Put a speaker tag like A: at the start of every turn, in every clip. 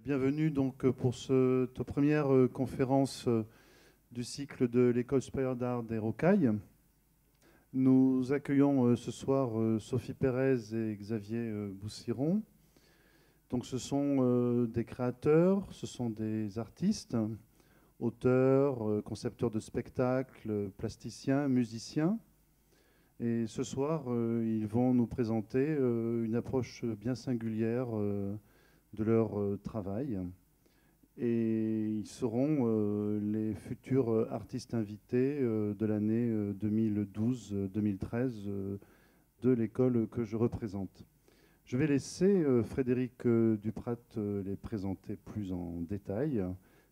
A: Bienvenue donc pour cette première conférence du cycle de l'École supérieure d'art des Rocailles. Nous accueillons ce soir Sophie Pérez et Xavier Boussiron. Donc ce sont des créateurs, ce sont des artistes, auteurs, concepteurs de spectacles, plasticiens, musiciens. Et ce soir, ils vont nous présenter une approche bien singulière de leur travail. Et ils seront les futurs artistes invités de l'année 2012-2013 de l'école que je représente. Je vais laisser Frédéric Duprat les présenter plus en détail.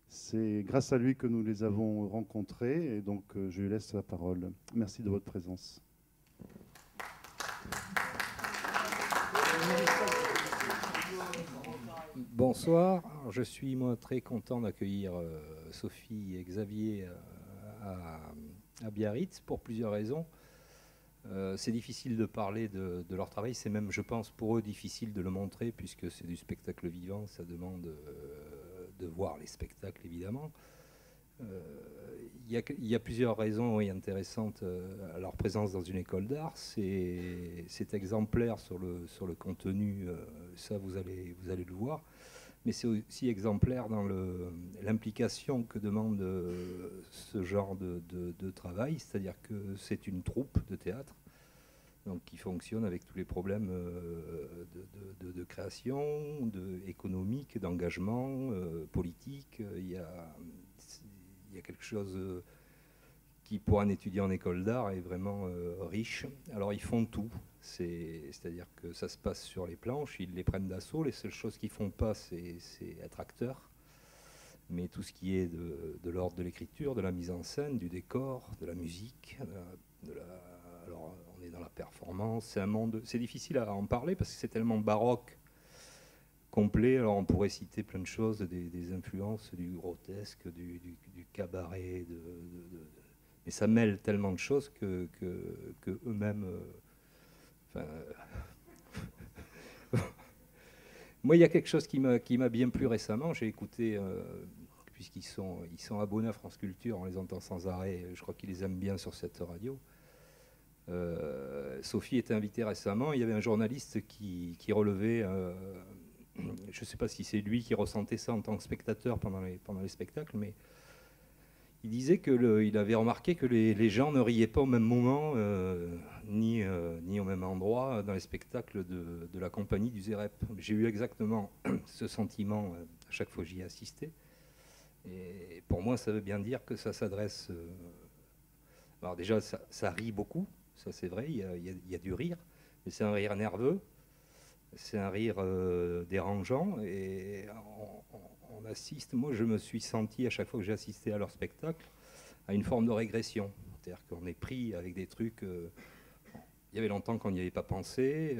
A: C'est grâce à lui que nous les avons rencontrés et donc je lui laisse la parole. Merci de votre présence.
B: Bonsoir, je suis moi très content d'accueillir Sophie et Xavier à Biarritz pour plusieurs raisons. C'est difficile de parler de leur travail, c'est même, je pense, pour eux difficile de le montrer puisque c'est du spectacle vivant, ça demande de voir les spectacles évidemment. Il y a plusieurs raisons intéressantes à leur présence dans une école d'art. C'est exemplaire sur le contenu, ça vous allez le voir, mais c'est aussi exemplaire dans l'implication que demande ce genre de travail, c'est-à-dire que c'est une troupe de théâtre donc, qui fonctionne avec tous les problèmes de création, économique, d'engagement, politique. Il y a quelque chose qui, pour un étudiant en école d'art, est vraiment riche. Alors, ils font tout. C'est-à-dire que ça se passe sur les planches, ils les prennent d'assaut. Les seules choses qu'ils ne font pas, c'est être acteurs. Mais tout ce qui est de l'ordre de l'écriture, de la mise en scène, du décor, de la musique, alors on est dans la performance. C'est un monde, c'est difficile à en parler parce que c'est tellement baroque, complet. Alors on pourrait citer plein de choses, des influences du grotesque, du cabaret, mais ça mêle tellement de choses que eux-mêmes. Moi, il y a quelque chose qui m'a bien plu récemment. J'ai écouté, puisqu'ils sont abonnés à France Culture, on les entend sans arrêt. Je crois qu'ils les aiment bien sur cette radio. Sophie était invitée récemment. Il y avait un journaliste qui relevait. Je ne sais pas si c'est lui qui ressentait ça en tant que spectateur pendant les spectacles, mais il disait qu'il avait remarqué que les gens ne riaient pas au même moment, ni au même endroit dans les spectacles de la compagnie du ZEREP. J'ai eu exactement ce sentiment à chaque fois que j'y ai assisté. Et pour moi, ça veut bien dire que ça s'adresse... alors déjà, ça rit beaucoup, ça c'est vrai, il y a du rire, mais c'est un rire nerveux. C'est un rire dérangeant et on assiste, moi je me suis senti à chaque fois que j'ai assisté à leur spectacle à une forme de régression. C'est-à-dire qu'on est pris avec des trucs, il y avait longtemps qu'on n'y avait pas pensé,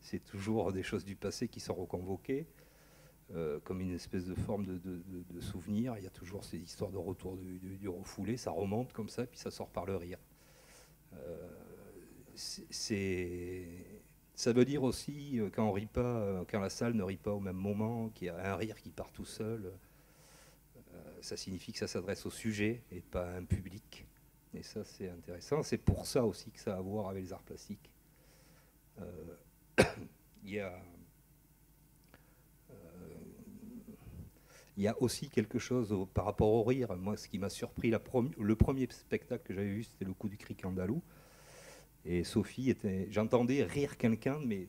B: c'est toujours des choses du passé qui sont reconvoquées, comme une espèce de forme de souvenir. Il y a toujours ces histoires de retour du refoulé, ça remonte comme ça, puis ça sort par le rire. Ça veut dire aussi, quand on rit pas, quand la salle ne rit pas au même moment, qu'il y a un rire qui part tout seul, ça signifie que ça s'adresse au sujet et pas à un public. Et ça, c'est intéressant. C'est pour ça aussi que ça a à voir avec les arts plastiques. Il y a aussi quelque chose par rapport au rire. Moi, ce qui m'a surpris, le premier spectacle que j'avais vu, c'était Le Coup du Cric andalou. Et Sophie j'entendais rire quelqu'un, mais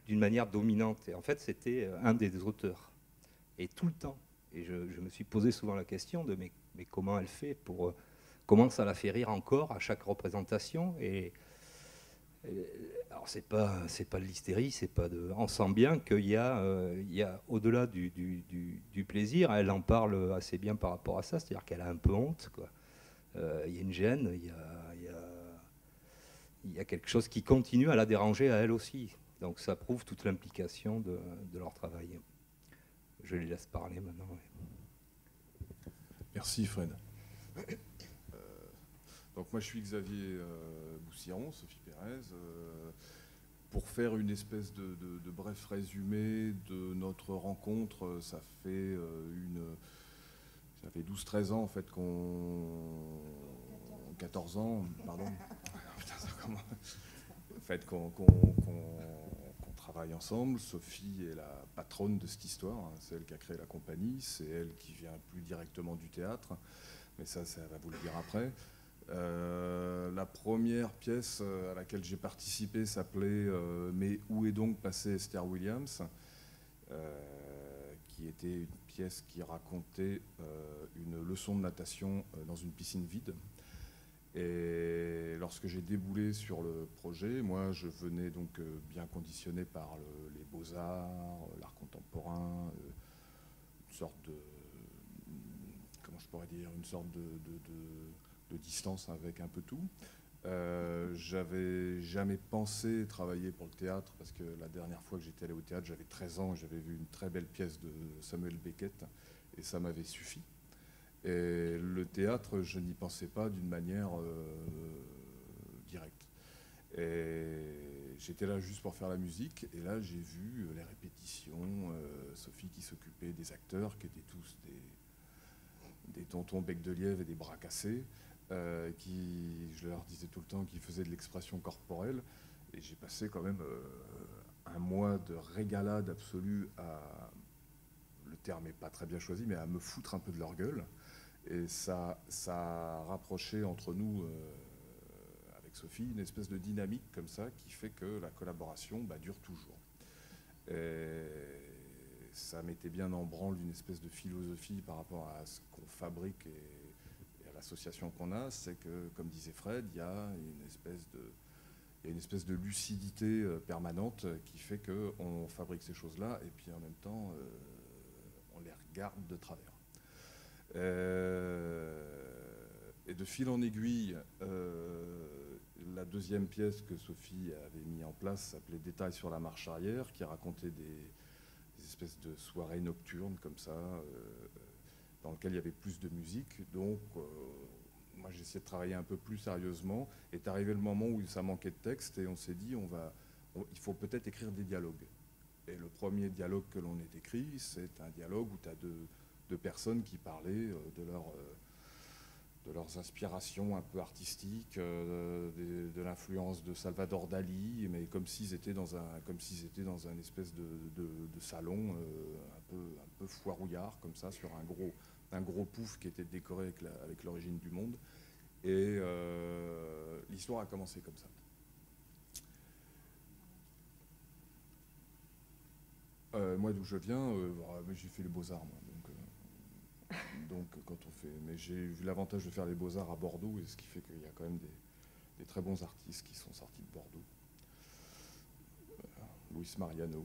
B: d'une manière dominante. Et en fait, c'était un des auteurs. Et tout le temps. Et je me suis posé souvent la question de mais comment elle fait pour comment ça la fait rire encore à chaque représentation. Alors c'est pas de l'hystérie, c'est pas de. On sent bien qu'il y a au-delà du plaisir. Elle en parle assez bien par rapport à ça, c'est-à-dire qu'elle a un peu honte, quoi. Il y a une gêne, il y a quelque chose qui continue à la déranger à elle aussi. Donc ça prouve toute l'implication de leur travail. Je les laisse parler maintenant.
C: Merci Fred. Donc moi je suis Xavier Boussiron, Sophie Pérez. pour faire une espèce de bref résumé de notre rencontre, ça fait 12-13 ans en fait qu'on... 14 ans, pardon. Putain, ça commence. En fait, qu'on travaille ensemble. Sophie est la patronne de cette histoire, hein. C'est elle qui a créé la compagnie, c'est elle qui vient plus directement du théâtre, mais ça va vous le dire après. La première pièce à laquelle j'ai participé s'appelait Mais où est donc passée Esther Williams, qui était une pièce qui racontait une leçon de natation dans une piscine vide. Et lorsque j'ai déboulé sur le projet, moi je venais donc bien conditionné par les beaux-arts, l'art contemporain, une sorte de, comment je pourrais dire, une sorte de distance avec un peu tout. J'avais jamais pensé travailler pour le théâtre, parce que la dernière fois que j'étais allé au théâtre, j'avais 13 ans, j'avais vu une très belle pièce de Samuel Beckett, et ça m'avait suffi. Et le théâtre, je n'y pensais pas d'une manière directe. Et j'étais là juste pour faire la musique, et là j'ai vu les répétitions, Sophie qui s'occupait des acteurs, qui étaient tous des tontons bec de lièvre et des bras cassés, qui, je leur disais tout le temps, qui faisaient de l'expression corporelle. Et j'ai passé quand même un mois de régalade absolue à, le terme n'est pas très bien choisi, mais à me foutre un peu de leur gueule. Et ça a rapproché entre nous, avec Sophie, une espèce de dynamique comme ça qui fait que la collaboration dure toujours. Et ça mettait bien en branle une espèce de philosophie par rapport à ce qu'on fabrique et à l'association qu'on a. C'est que, comme disait Fred, il y a une espèce de lucidité permanente qui fait qu'on fabrique ces choses-là et puis en même temps, on les regarde de travers. Et de fil en aiguille, la deuxième pièce que Sophie avait mis en place s'appelait Détails sur la marche arrière, qui racontait des espèces de soirées nocturnes comme ça, dans lesquelles il y avait plus de musique. Donc, moi, j'ai essayé de travailler un peu plus sérieusement. Est arrivé le moment où ça manquait de texte et on s'est dit, il faut peut-être écrire des dialogues. Et le premier dialogue que l'on ait écrit, c'est un dialogue où tu as deux personnes qui parlaient de leurs inspirations un peu artistiques, de l'influence de Salvador Dali, mais comme s'ils étaient dans un espèce de salon un peu foirouillard, comme ça, sur un gros pouf qui était décoré avec l'origine du monde. Et l'histoire a commencé comme ça. Moi, d'où je viens, j'ai fait les Beaux-Arts, moi. Donc, quand on fait... Mais j'ai eu l'avantage de faire les Beaux-Arts à Bordeaux, et ce qui fait qu'il y a quand même des très bons artistes qui sont sortis de Bordeaux. Luis Mariano,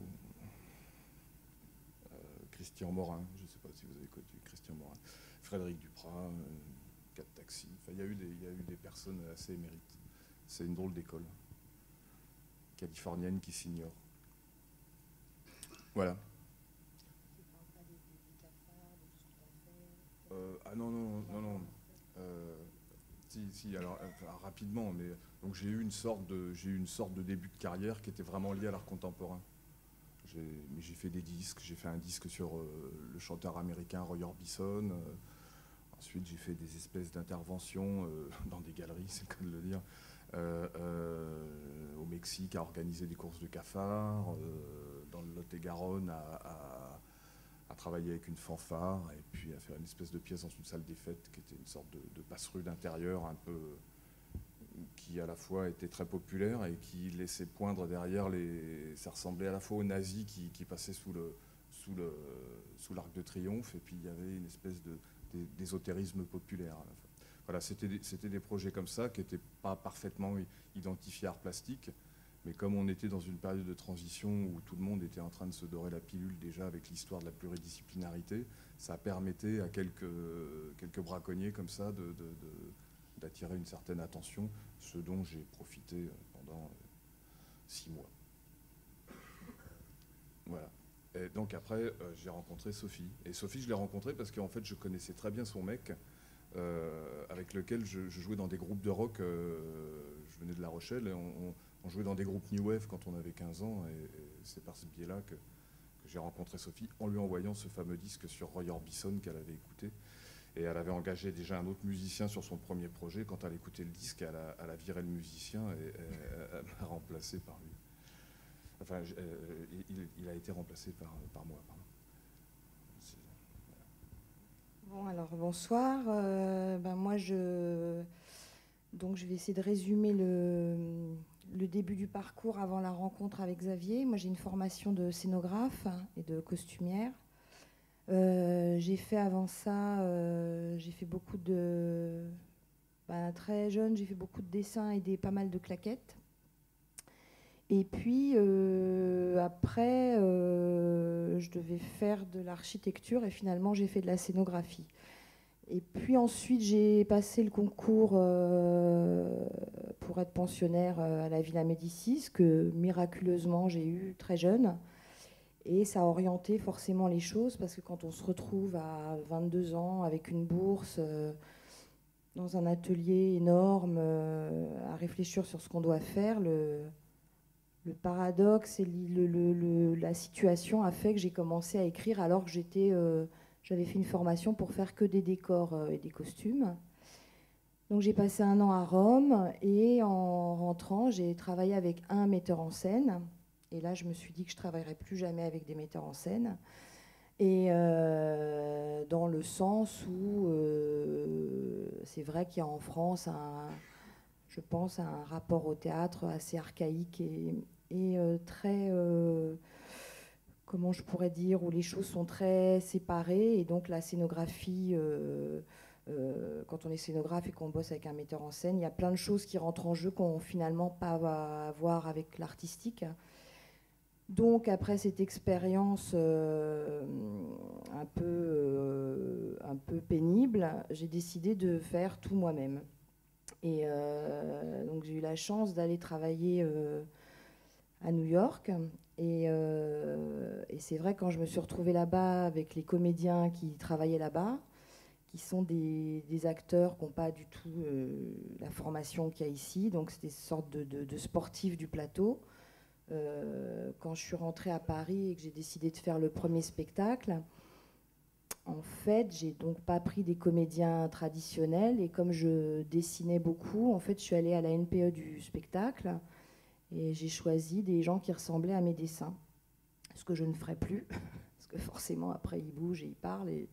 C: Christian Morin, je ne sais pas si vous avez connu Christian Morin, Frédéric Duprat, Cat Taxi. Enfin, il y a eu des personnes assez émérites. C'est une drôle d'école californienne qui s'ignore. Voilà. Ah non. Si, alors rapidement, mais donc j'ai eu une sorte de début de carrière qui était vraiment lié à l'art contemporain. J'ai fait des disques, j'ai fait un disque sur le chanteur américain Roy Orbison. Ensuite, j'ai fait des espèces d'interventions dans des galeries, c'est le cas de le dire, au Mexique, à organiser des courses de cafards, dans le Lot-et-Garonne, à travailler avec une fanfare, et puis à faire une espèce de pièce dans une salle des fêtes qui était une sorte de passe-rue d'intérieur un peu, qui à la fois était très populaire et qui laissait poindre derrière ça ressemblait à la fois aux nazis qui passaient sous l'Arc de Triomphe, et puis il y avait une espèce d'ésotérisme populaire à la fois. Voilà, c'était des projets comme ça qui n'étaient pas parfaitement identifiés art plastique, mais comme on était dans une période de transition où tout le monde était en train de se dorer la pilule déjà avec l'histoire de la pluridisciplinarité, ça permettait à quelques braconniers comme ça d'attirer une certaine attention, ce dont j'ai profité pendant 6 mois. Voilà. Et donc après, j'ai rencontré Sophie. Et Sophie, je l'ai rencontrée parce qu'en fait, je connaissais très bien son mec, avec lequel je jouais dans des groupes de rock. Je venais de La Rochelle et on on jouait dans des groupes New Wave quand on avait 15 ans, et c'est par ce biais-là que j'ai rencontré Sophie, en lui envoyant ce fameux disque sur Roy Orbison qu'elle avait écouté. Et elle avait engagé déjà un autre musicien sur son premier projet. Quand elle a écouté le disque, elle a viré le musicien et elle m'a remplacé par lui. Enfin, il a été remplacé par moi. Pardon.
D: Bon, alors bonsoir. Moi, donc, je vais essayer de résumer le début du parcours avant la rencontre avec Xavier. Moi, j'ai une formation de scénographe et de costumière. J'ai fait avant ça, j'ai fait beaucoup de... très jeune, j'ai fait beaucoup de dessins et pas mal de claquettes. Et puis, après, je devais faire de l'architecture et finalement, j'ai fait de la scénographie. Et puis ensuite, j'ai passé le concours pour être pensionnaire à la Villa Médicis, que miraculeusement, j'ai eu très jeune. Et ça a orienté forcément les choses, parce que quand on se retrouve à 22 ans avec une bourse, dans un atelier énorme, à réfléchir sur ce qu'on doit faire, le paradoxe et la situation a fait que j'ai commencé à écrire alors que j'avais fait une formation pour faire que des décors et des costumes. Donc j'ai passé 1 an à Rome et en rentrant, j'ai travaillé avec un metteur en scène. Et là, je me suis dit que je ne travaillerais plus jamais avec des metteurs en scène. Et dans le sens où c'est vrai qu'il y a en France, je pense, un rapport au théâtre assez archaïque et très, comment je pourrais dire, où les choses sont très séparées. Et donc la scénographie, quand on est scénographe et qu'on bosse avec un metteur en scène, il y a plein de choses qui rentrent en jeu qui n'ont finalement pas à voir avec l'artistique. Donc après cette expérience un peu pénible, j'ai décidé de faire tout moi-même. Et donc j'ai eu la chance d'aller travailler à New York. Et c'est vrai, quand je me suis retrouvée là-bas avec les comédiens qui travaillaient là-bas, qui sont des acteurs qui n'ont pas du tout la formation qu'il y a ici, donc c'était une sorte de sportifs du plateau. Quand je suis rentrée à Paris et que j'ai décidé de faire le premier spectacle, en fait, j'ai donc pas pris des comédiens traditionnels, et comme je dessinais beaucoup, en fait, je suis allée à la NPE du spectacle et j'ai choisi des gens qui ressemblaient à mes dessins, ce que je ne ferai plus, parce que forcément, après, ils bougent et ils parlent et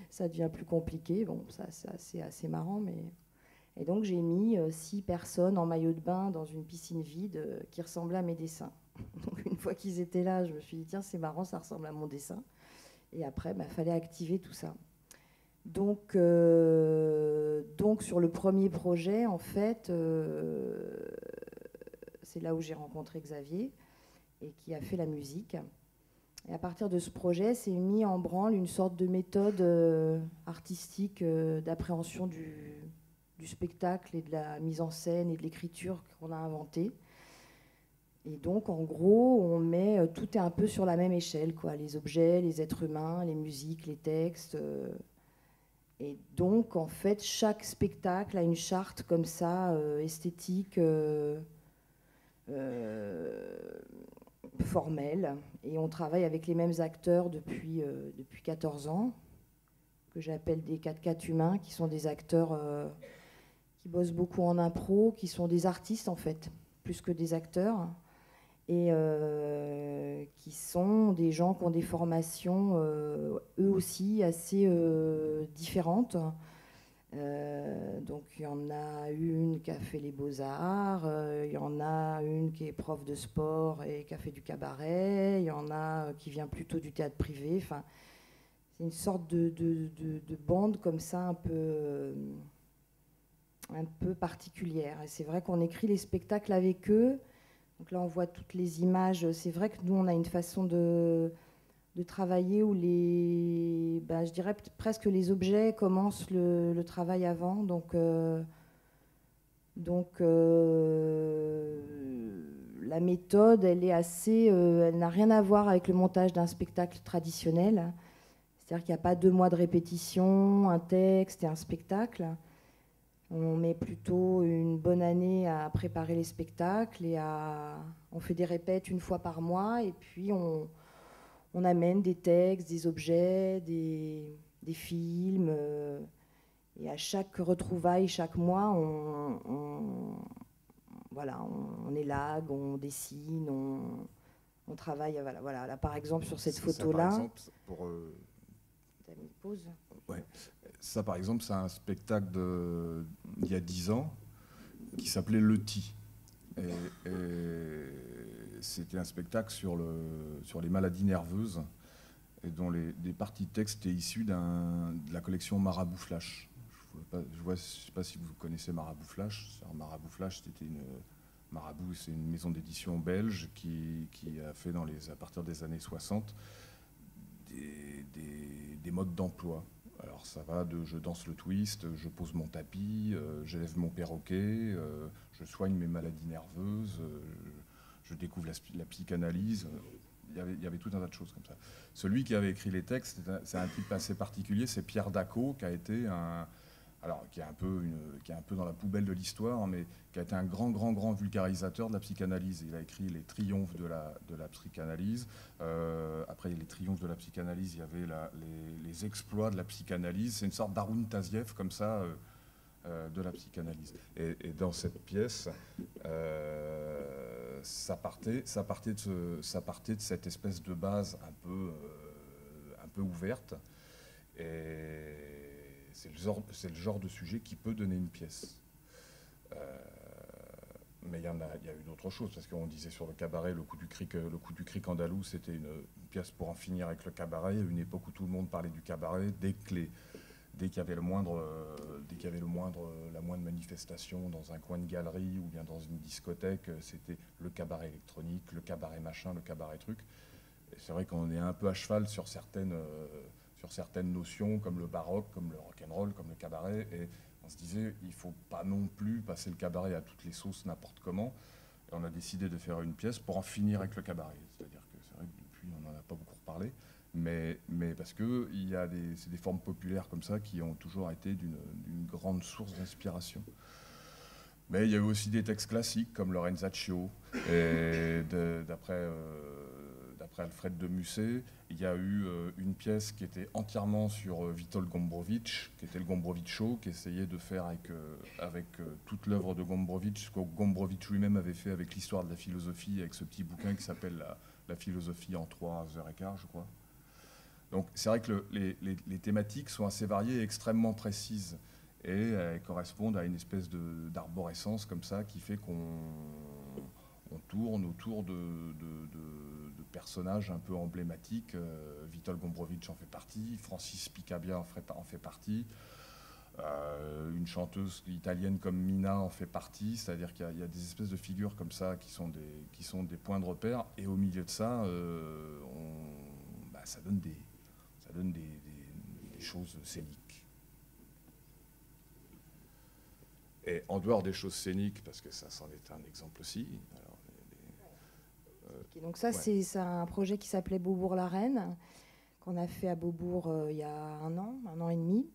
D: ça devient plus compliqué. Bon, ça, c'est assez marrant, mais... Et donc, j'ai mis 6 personnes en maillot de bain dans une piscine vide qui ressemblaient à mes dessins. Donc, une fois qu'ils étaient là, je me suis dit, tiens, c'est marrant, ça ressemble à mon dessin. Et après, fallait activer tout ça. Donc sur le premier projet, en fait, c'est là où j'ai rencontré Xavier et qui a fait la musique. Et à partir de ce projet, c'est mis en branle une sorte de méthode artistique d'appréhension du spectacle et de la mise en scène et de l'écriture qu'on a inventée. Et donc, en gros, on met tout est un peu sur la même échelle, quoi. Les objets, les êtres humains, les musiques, les textes. Et donc, en fait, chaque spectacle a une charte comme ça, esthétique, formelle. Et on travaille avec les mêmes acteurs depuis 14 ans, que j'appelle des 4x4 humains, qui sont des acteurs qui bossent beaucoup en impro, qui sont des artistes, en fait, plus que des acteurs. Et qui sont des gens qui ont des formations, eux aussi, assez différentes. Donc il y en a une qui a fait les beaux-arts, il y en a une qui est prof de sport et qui a fait du cabaret, il y en a qui vient plutôt du théâtre privé. Enfin, c'est une sorte de bande comme ça, un peu particulière. Et c'est vrai qu'on écrit les spectacles avec eux. Donc là, on voit toutes les images. C'est vrai que nous, on a une façon de travailler où je dirais presque les objets commencent le travail avant. Donc la méthode, elle est elle n'a rien à voir avec le montage d'un spectacle traditionnel. C'est-à-dire qu'il n'y a pas 2 mois de répétition, un texte et un spectacle. On met plutôt une bonne année à préparer les spectacles on fait des répètes une fois par mois et puis on amène des textes, des objets, des films. Et à chaque retrouvaille, chaque mois, on élague, on dessine, on travaille. Voilà. Là, par exemple, sur cette photo-là.
C: Ça, par exemple,
D: T'as mis pause.
C: Ouais. Ça, par exemple, c'est un spectacle d'il y a 10 ans qui s'appelait Le Ti. Et c'était un spectacle sur les maladies nerveuses et dont des parties de texte étaient issues de la collection Marabout Flash. Je ne sais pas si vous connaissez Marabout Flash. Marabout Flash, Marabout, c'est une maison d'édition belge qui a fait à partir des années 60 des modes d'emploi. Alors ça va de je danse le twist, je pose mon tapis, j'élève mon perroquet, je soigne mes maladies nerveuses, je découvre la psychanalyse. Il y avait tout un tas de choses comme ça. Celui qui avait écrit les textes, c'est un type assez particulier, c'est Pierre Daco, qui a été qui est un peu dans la poubelle de l'histoire, mais qui a été un grand vulgarisateur de la psychanalyse. Il a écrit les triomphes de la psychanalyse. Après les triomphes de la psychanalyse, il y avait les exploits de la psychanalyse. C'est une sorte d'Arun Taziev comme ça de la psychanalyse. Et dans cette pièce, ça partait de cette espèce de base un peu ouverte. Et c'est le genre de sujet qui peut donner une pièce. Mais il y a eu d'autres choses, parce qu'on disait sur le cabaret, le coup du cric andalou, c'était une pièce pour en finir avec le cabaret, à une époque où tout le monde parlait du cabaret, dès qu'il y avait la moindre manifestation dans un coin de galerie ou bien dans une discothèque, c'était le cabaret électronique, le cabaret machin, le cabaret truc. Et c'est vrai qu'on est un peu à cheval sur certaines notions comme le baroque, comme le rock'n'roll, comme le cabaret, et on se disait il ne faut pas non plus passer le cabaret à toutes les sauces n'importe comment, et on a décidé de faire une pièce pour en finir avec le cabaret. C'est-à-dire que c'est vrai que depuis on n'en a pas beaucoup reparlé, mais parce que c'est des formes populaires comme ça qui ont toujours été d'une grande source d'inspiration. Mais il y a eu aussi des textes classiques comme Lorenzaccio, et d'après Alfred de Musset. Il y a eu une pièce qui était entièrement sur Witold Gombrowicz, qui était le Gombrowicz Show, qui essayait de faire avec toute l'œuvre de Gombrowicz, ce que Gombrowicz lui-même avait fait avec l'histoire de la philosophie, avec ce petit bouquin qui s'appelle la philosophie en 3h15, je crois. Donc c'est vrai que les thématiques sont assez variées et extrêmement précises, et elles correspondent à une espèce d'arborescence comme ça qui fait qu'on tourne autour de personnages un peu emblématiques. Witold Gombrowicz en fait partie, Francis Picabia en fait partie, une chanteuse italienne comme Mina en fait partie, c'est-à-dire qu'il y a des espèces de figures comme ça qui sont des points de repère, et au milieu de ça, ça donne des choses scéniques. Et en dehors des choses scéniques, parce que ça c'en est un exemple aussi.
D: Donc ça, ouais. C'est un projet qui s'appelait Beaubourg-la-Reine, qu'on a fait à Beaubourg il y a un an et demi.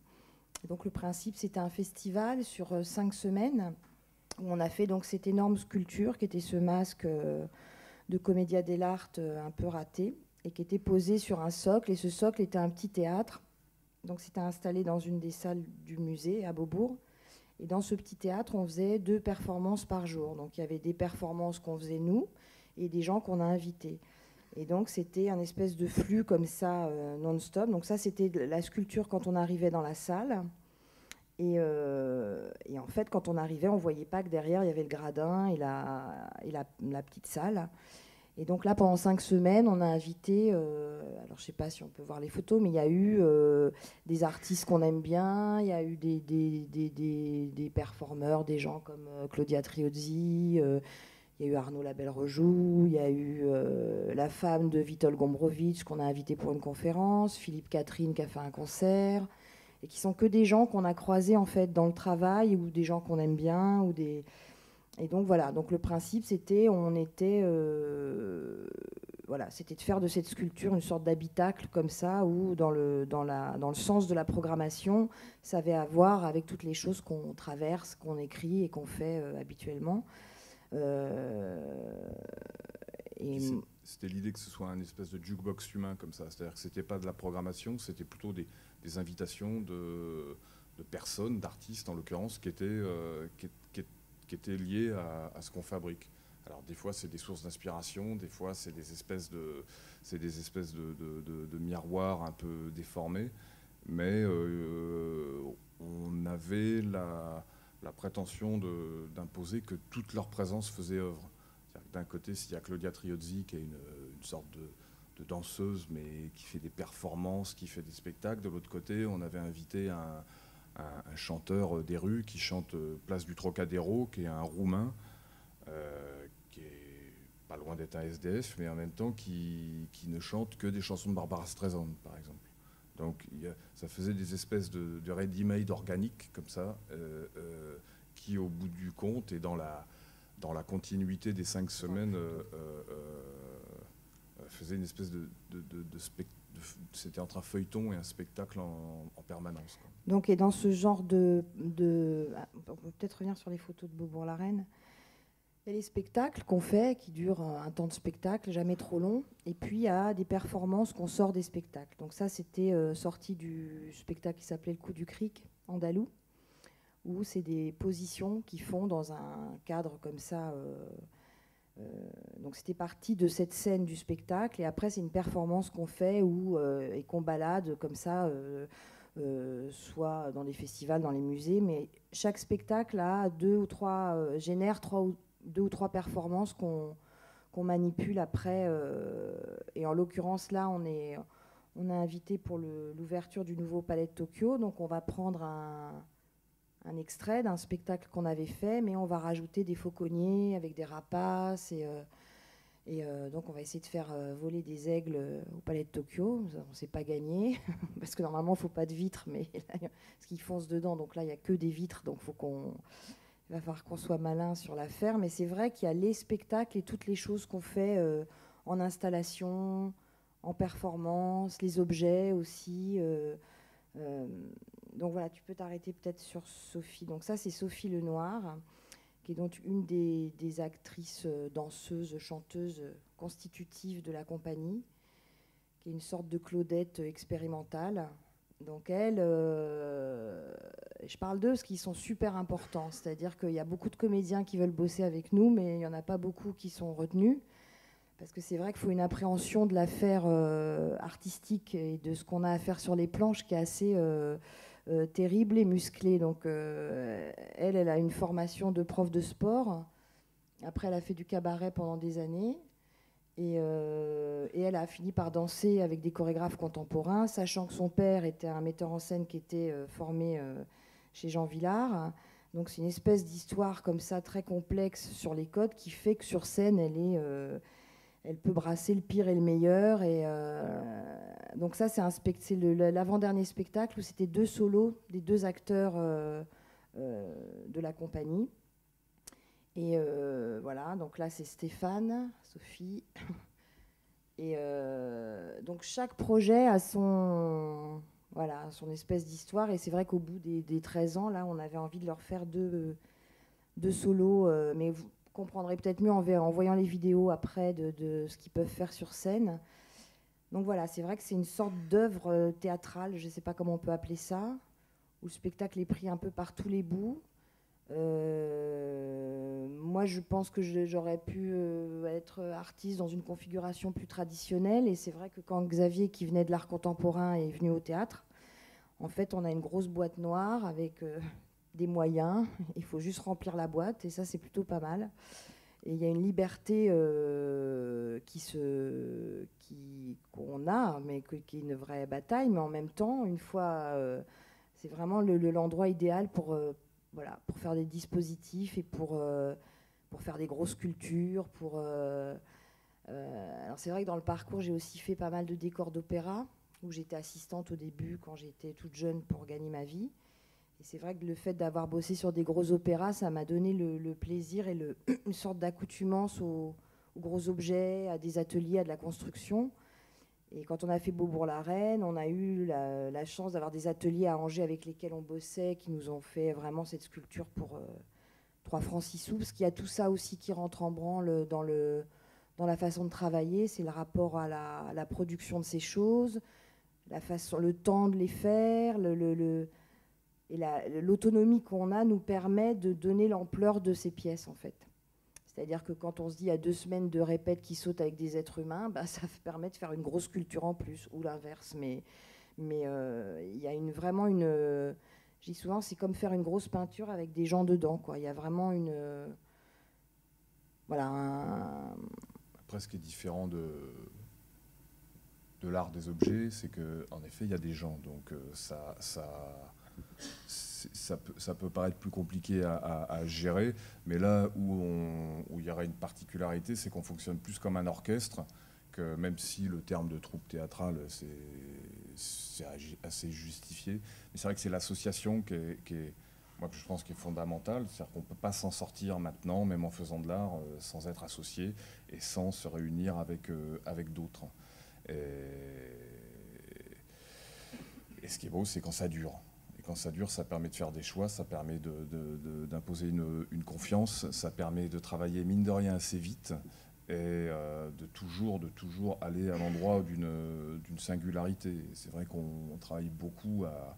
D: Et donc le principe, c'était un festival sur 5 semaines, où on a fait donc cette énorme sculpture qui était ce masque de Commedia dell'arte un peu raté, et qui était posé sur un socle. Et ce socle était un petit théâtre. Donc c'était installé dans une des salles du musée à Beaubourg. Et dans ce petit théâtre, on faisait 2 performances par jour. Donc il y avait des performances qu'on faisait nous et des gens qu'on a invités. Et donc c'était un espèce de flux comme ça, non-stop. Donc ça, c'était la sculpture quand on arrivait dans la salle. Et en fait, quand on arrivait, on ne voyait pas que derrière, il y avait le gradin et la petite salle. Et donc là, pendant 5 semaines, on a invité, alors je ne sais pas si on peut voir les photos, mais il y a eu des artistes qu'on aime bien, il y a eu des performeurs, des gens comme Claudia Triozzi, il y a eu Arnaud Labelle-Rejoux, il y a eu la femme de Witold Gombrowicz qu'on a invité pour une conférence, Philippe Catherine qui a fait un concert, et qui sont que des gens qu'on a croisés en fait dans le travail, ou des gens qu'on aime bien, ou des... Et donc voilà, donc le principe c'était, on était voilà, c'était de faire de cette sculpture une sorte d'habitacle comme ça, où dans le sens de la programmation, ça avait à voir avec toutes les choses qu'on traverse, qu'on écrit et qu'on fait habituellement.
C: C'était l'idée que ce soit un espèce de jukebox humain comme ça, c'est-à-dire que c'était pas de la programmation, c'était plutôt des invitations de personnes, d'artistes en l'occurrence, qui étaient liées à ce qu'on fabrique. Alors des fois c'est des sources d'inspiration, des fois c'est des espèces de miroirs un peu déformés, mais on avait la prétention d'imposer que toute leur présence faisait œuvre. D'un côté, s'il y a Claudia Triozzi, qui est une sorte de danseuse, mais qui fait des performances, qui fait des spectacles. De l'autre côté, on avait invité un chanteur des rues qui chante Place du Trocadéro, qui est un Roumain, qui est pas loin d'être un SDF, mais en même temps qui ne chante que des chansons de Barbara Streisand, par exemple. Donc ça faisait des espèces de ready-made organiques, comme ça, qui, au bout du compte, et dans la continuité des 5 semaines, faisait une espèce de c'était entre un feuilleton et un spectacle en permanence, quoi.
D: Donc, et dans ce genre on peut peut-être revenir sur les photos de Beaubourg-la-Reine. Il y a les spectacles qu'on fait, qui durent un temps de spectacle, jamais trop long. Et puis, il y a des performances qu'on sort des spectacles. Donc ça, c'était sorti du spectacle qui s'appelait Le Coup du Cric, andalou, où c'est des positions qui font dans un cadre comme ça. Donc c'était parti de cette scène du spectacle, et après c'est une performance qu'on fait et qu'on balade comme ça, soit dans les festivals, dans les musées, mais chaque spectacle a génère 2 ou 3 performances qu'on manipule après. Et en l'occurrence là, on a invité pour l'ouverture du nouveau Palais de Tokyo, donc on va prendre un extrait d'un spectacle qu'on avait fait, mais on va rajouter des fauconniers avec des rapaces, et donc on va essayer de faire voler des aigles au Palais de Tokyo. On ne s'est pas gagné, parce que normalement il ne faut pas de vitres, mais là, parce qu'ils foncent dedans, donc là il n'y a que des vitres, donc il va falloir qu'on soit malin sur l'affaire. Mais c'est vrai qu'il y a les spectacles et toutes les choses qu'on fait en installation, en performance, les objets aussi. Donc voilà, tu peux t'arrêter peut-être sur Sophie. Donc ça, c'est Sophie Lenoir, qui est donc une des actrices danseuses, chanteuses constitutives de la compagnie, qui est une sorte de Claudette expérimentale. Donc elle, je parle d'eux parce qu'ils sont super importants. C'est-à-dire qu'il y a beaucoup de comédiens qui veulent bosser avec nous, mais il n'y en a pas beaucoup qui sont retenus. Parce que c'est vrai qu'il faut une appréhension de l'affaire artistique et de ce qu'on a à faire sur les planches qui est assez terrible et musclée. Donc elle a une formation de prof de sport. Après, elle a fait du cabaret pendant des années. Et elle a fini par danser avec des chorégraphes contemporains, sachant que son père était un metteur en scène qui était formé chez Jean Vilar. Donc c'est une espèce d'histoire comme ça très complexe sur les codes qui fait que sur scène, elle peut brasser le pire et le meilleur. Et donc ça, c'est l'avant-dernier spectacle où c'était 2 solos des 2 acteurs de la compagnie. Et voilà, donc là c'est Stéphane, Sophie. Et donc chaque projet a son espèce d'histoire. Et c'est vrai qu'au bout des 13 ans, là, on avait envie de leur faire 2 solos. Mais vous comprendrez peut-être mieux en voyant les vidéos après de ce qu'ils peuvent faire sur scène. Donc voilà, c'est vrai que c'est une sorte d'œuvre théâtrale, je ne sais pas comment on peut appeler ça, où le spectacle est pris un peu par tous les bouts. Moi, je pense que j'aurais pu être artiste dans une configuration plus traditionnelle. Et c'est vrai que quand Xavier, qui venait de l'art contemporain, est venu au théâtre, en fait, on a une grosse boîte noire avec des moyens. Il faut juste remplir la boîte, et ça, c'est plutôt pas mal. Et il y a une liberté qu'on a, mais qui est une vraie bataille. Mais en même temps, une fois, c'est vraiment l'endroit idéal pour faire des dispositifs et pour faire des grosses sculptures. Alors c'est vrai que dans le parcours, j'ai aussi fait pas mal de décors d'opéra, où j'étais assistante au début quand j'étais toute jeune pour gagner ma vie. Et c'est vrai que le fait d'avoir bossé sur des gros opéras, ça m'a donné le plaisir et une sorte d'accoutumance au aux gros objets, à des ateliers, à de la construction. Et quand on a fait Beaubourg-la-Reine, on a eu la chance d'avoir des ateliers à Angers avec lesquels on bossait, qui nous ont fait vraiment cette sculpture pour 3 francs 6 sous, parce qu'il y a tout ça aussi qui rentre en branle dans la façon de travailler, c'est le rapport à la production de ces choses, le temps de les faire, et l'autonomie qu'on a nous permet de donner l'ampleur de ces pièces, en fait. C'est-à-dire que quand on se dit à 2 semaines de répète qui sautent avec des êtres humains, bah, ça permet de faire une grosse sculpture en plus, ou l'inverse. Mais il y a vraiment une... je dis souvent, c'est comme faire une grosse peinture avec des gens dedans, quoi. Il y a vraiment une... voilà.
C: Après, ce qui est différent de l'art des objets, c'est qu'en effet, il y a des gens. Donc ça peut paraître plus compliqué à gérer, mais là où il y aura une particularité, c'est qu'on fonctionne plus comme un orchestre, que même si le terme de troupe théâtrale, c'est assez justifié, mais c'est vrai que c'est l'association qui est, moi, je pense, qui est fondamentale. C'est-à-dire qu'on ne peut pas s'en sortir maintenant, même en faisant de l'art, sans être associé et sans se réunir avec d'autres. Et ce qui est beau, c'est quand ça dure. Et quand ça dure, ça permet de faire des choix, ça permet d'imposer une confiance, ça permet de travailler mine de rien assez vite et de toujours aller à l'endroit d'une singularité. C'est vrai qu'on travaille beaucoup à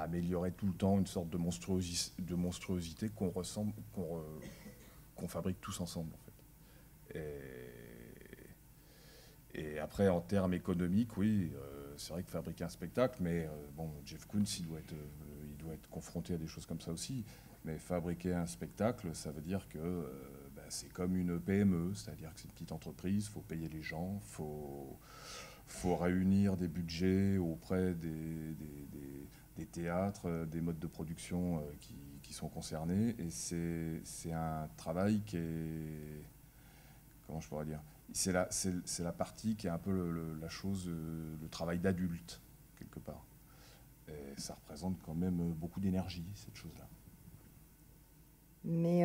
C: améliorer tout le temps une sorte de monstruosité qu'on fabrique tous ensemble, en fait. Et après, en termes économiques, oui, c'est vrai que fabriquer un spectacle, mais bon, Jeff Koons, il doit être confronté à des choses comme ça aussi. Mais fabriquer un spectacle, ça veut dire que c'est comme une PME, c'est-à-dire que c'est une petite entreprise, il faut payer les gens, faut réunir des budgets auprès des théâtres, des modes de production qui sont concernés. Et c'est un travail qui est... Comment je pourrais dire ? C'est la partie qui est un peu la chose, le travail d'adulte, quelque part. Et ça représente quand même beaucoup d'énergie, cette chose-là.
D: Mais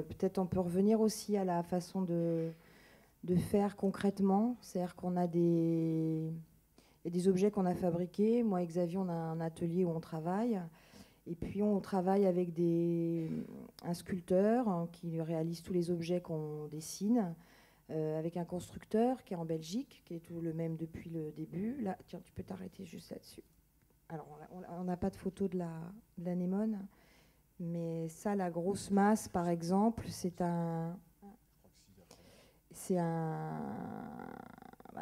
D: peut-être on peut revenir aussi à la façon de faire concrètement. C'est-à-dire qu'on a il y a des objets qu'on a fabriqués. Moi et Xavier, on a un atelier où on travaille. Et puis on travaille avec un sculpteur qui réalise tous les objets qu'on dessine. Avec un constructeur qui est en Belgique, qui est tout le même depuis le début. Là, tiens, tu peux t'arrêter juste là-dessus. Alors, on n'a pas de photo de l'anémone, mais ça, la grosse masse, par exemple,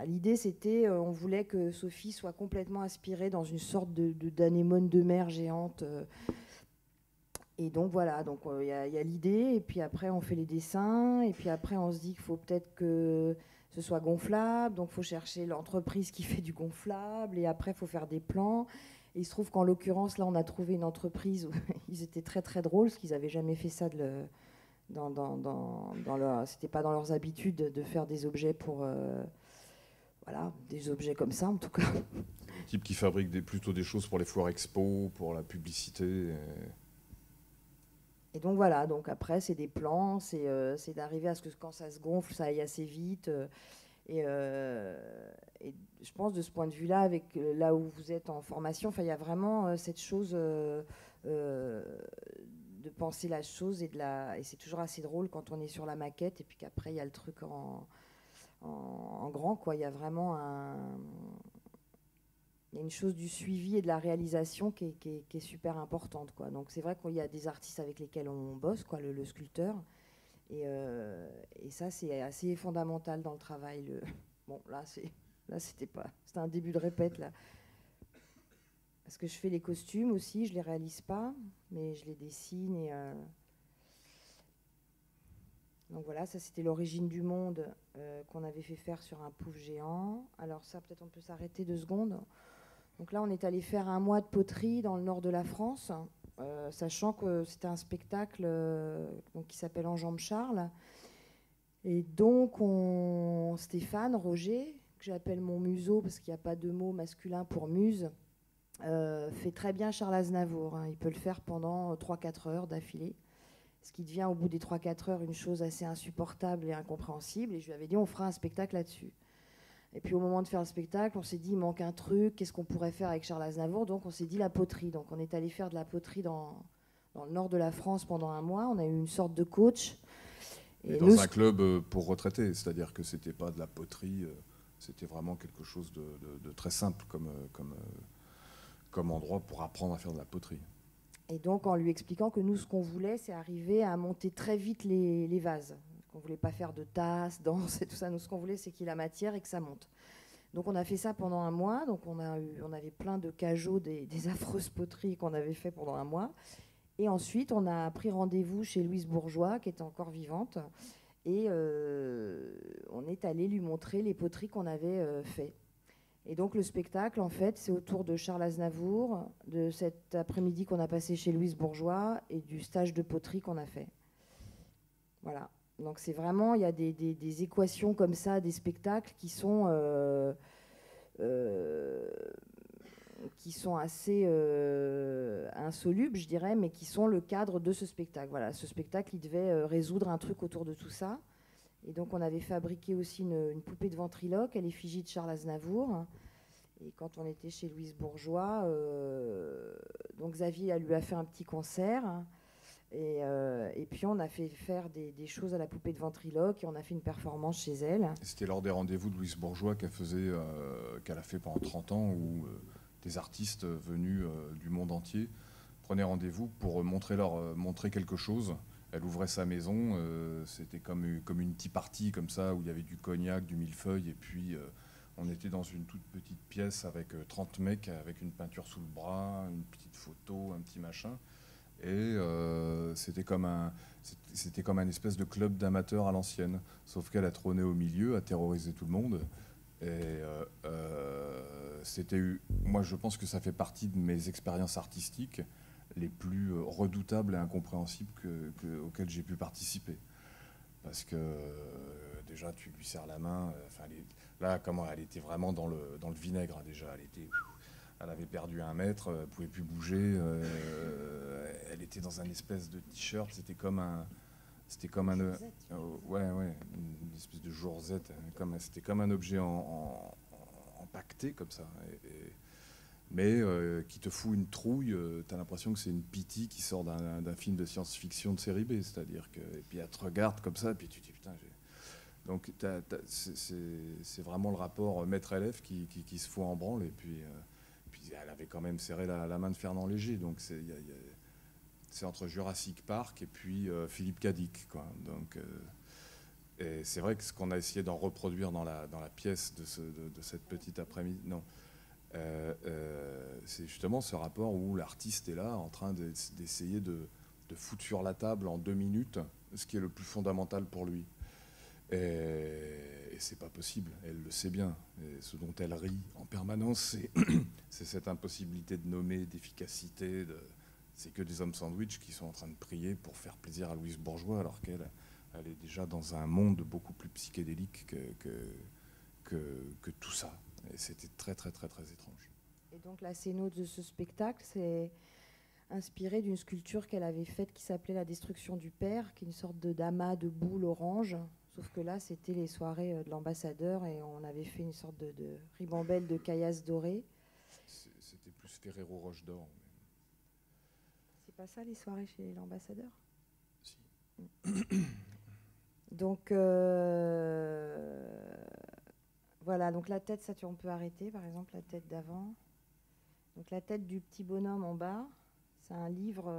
D: l'idée, c'était, on voulait que Sophie soit complètement inspirée dans une sorte d'anémone de mer géante. Et donc voilà, donc il y a l'idée, et puis après on fait les dessins, et puis après on se dit qu'il faut peut-être que ce soit gonflable, donc il faut chercher l'entreprise qui fait du gonflable, et après il faut faire des plans. Et il se trouve qu'en l'occurrence, là on a trouvé une entreprise où ils étaient très très drôles, parce qu'ils n'avaient jamais fait ça c'était pas dans leurs habitudes de faire des objets pour... voilà, des objets comme ça en tout cas.
C: Des types qui fabriquent plutôt des choses pour les foires expo, pour la publicité...
D: Et donc voilà, donc après c'est des plans, c'est d'arriver à ce que quand ça se gonfle, ça aille assez vite. Et je pense de ce point de vue-là, avec là où vous êtes en formation, il y a vraiment cette chose de penser la chose et c'est toujours assez drôle quand on est sur la maquette et puis qu'après il y a le truc en grand, quoi. Il y a vraiment il y a une chose du suivi et de la réalisation qui est super importante, quoi. Donc c'est vrai qu'il y a des artistes avec lesquels on bosse, quoi, le sculpteur, et ça c'est assez fondamental dans le travail. Bon c'était un début de répète là, parce que je fais les costumes aussi, je les réalise pas, mais je les dessine et donc voilà, ça c'était l'origine du monde qu'on avait fait faire sur un pouf géant. Alors ça, peut-être on peut s'arrêter 2 secondes. Donc là, on est allé faire un mois de poterie dans le nord de la France, sachant que c'était un spectacle qui s'appelle Enjambe Charles. Et donc, Stéphane Roger, que j'appelle mon museau, parce qu'il n'y a pas de mot masculin pour muse, fait très bien Charles Aznavour. Hein. Il peut le faire pendant 3-4 heures d'affilée. ce qui devient au bout des 3-4 heures une chose assez insupportable et incompréhensible. Et je lui avais dit, on fera un spectacle là-dessus. Et puis au moment de faire le spectacle, on s'est dit, il manque un truc, qu'est-ce qu'on pourrait faire avec Charles Aznavour? Donc on s'est dit la poterie. Donc on est allé faire de la poterie dans le nord de la France pendant un mois. On a eu une sorte de coach.
C: Et dans un club pour retraités, c'est-à-dire que c'était pas de la poterie, c'était vraiment quelque chose de très simple comme endroit pour apprendre à faire de la poterie.
D: Et donc en lui expliquant que nous, ce qu'on voulait, c'est arriver à monter très vite les vases. On ne voulait pas faire de tasses, danse et tout ça. Nous, ce qu'on voulait, c'est qu'il y ait la matière et que ça monte. Donc on a fait ça pendant un mois. Donc on avait plein de cajots, des affreuses poteries qu'on avait fait pendant un mois. Et ensuite, on a pris rendez-vous chez Louise Bourgeois, qui était encore vivante. Et on est allé lui montrer les poteries qu'on avait fait. Et donc le spectacle, en fait, c'est autour de Charles Aznavour, de cet après-midi qu'on a passé chez Louise Bourgeois et du stage de poterie qu'on a fait. Voilà. Donc c'est vraiment, il y a des équations comme ça, des spectacles qui sont assez insolubles, je dirais, mais qui sont le cadre de ce spectacle. Voilà, ce spectacle, il devait résoudre un truc autour de tout ça. Et donc on avait fabriqué aussi une poupée de ventriloque à l'effigie de Charles Aznavour. Et quand on était chez Louise Bourgeois, donc Xavier lui a fait un petit concert. Et puis on a fait faire des choses à la poupée de ventriloque et on a fait une performance chez elle.
C: C'était lors des rendez-vous de Louise Bourgeois qu'elle a fait pendant 30 ans, où des artistes venus du monde entier prenaient rendez-vous pour montrer quelque chose. Elle ouvrait sa maison, c'était comme une tea party comme ça, où il y avait du cognac, du millefeuille, et puis on était dans une toute petite pièce avec 30 mecs, avec une peinture sous le bras, une petite photo, un petit machin. Et c'était comme un espèce de club d'amateurs à l'ancienne, sauf qu'elle a trôné au milieu, a terrorisé tout le monde. Et moi, je pense que ça fait partie de mes expériences artistiques les plus redoutables et incompréhensibles auxquelles j'ai pu participer. Parce que déjà, tu lui serres la main. Là, comment elle était vraiment dans le vinaigre, hein, déjà. Elle avait perdu 1 mètre, elle ne pouvait plus bouger. Elle était dans un espèce de t-shirt. C'était comme un une espèce de jourzette. C'était comme un objet empaqueté comme ça. Mais qui te fout une trouille. T'as l'impression que c'est une pitié qui sort d'un film de science-fiction de série B. C'est-à-dire que et puis elle te regarde comme ça, et puis tu te dis putain. Donc c'est vraiment le rapport maître-élève qui se fout en branle. Et puis elle avait quand même serré la main de Fernand Léger. Donc c'est entre Jurassic Park et puis Philippe Cadic, quoi. Donc et c'est vrai que ce qu'on a essayé d'en reproduire dans la pièce de cette petite après-midi, non. C'est justement ce rapport où l'artiste est là en train d'essayer de foutre sur la table en 2 minutes ce qui est le plus fondamental pour lui. Et c'est pas possible, elle le sait bien. Et ce dont elle rit en permanence, c'est cette impossibilité de nommer, d'efficacité. C'est que des hommes sandwich qui sont en train de prier pour faire plaisir à Louise Bourgeois, alors qu'elle est déjà dans un monde beaucoup plus psychédélique que tout ça. Et c'était très, très, très, très étrange.
D: Et donc la scéno de ce spectacle, c'est inspiré d'une sculpture qu'elle avait faite qui s'appelait La Destruction du Père, qui est une sorte d'amas de boule orange. Sauf que là, c'était les soirées de l'ambassadeur et on avait fait une sorte de ribambelle de caillasse dorée.
C: C'était plus Ferrero Roche d'Or.
D: C'est pas ça, les soirées chez l'ambassadeur?
C: Si.
D: Donc, voilà, donc la tête, ça, on peut arrêter, par exemple, la tête d'avant. Donc la tête du petit bonhomme en bas, c'est un livre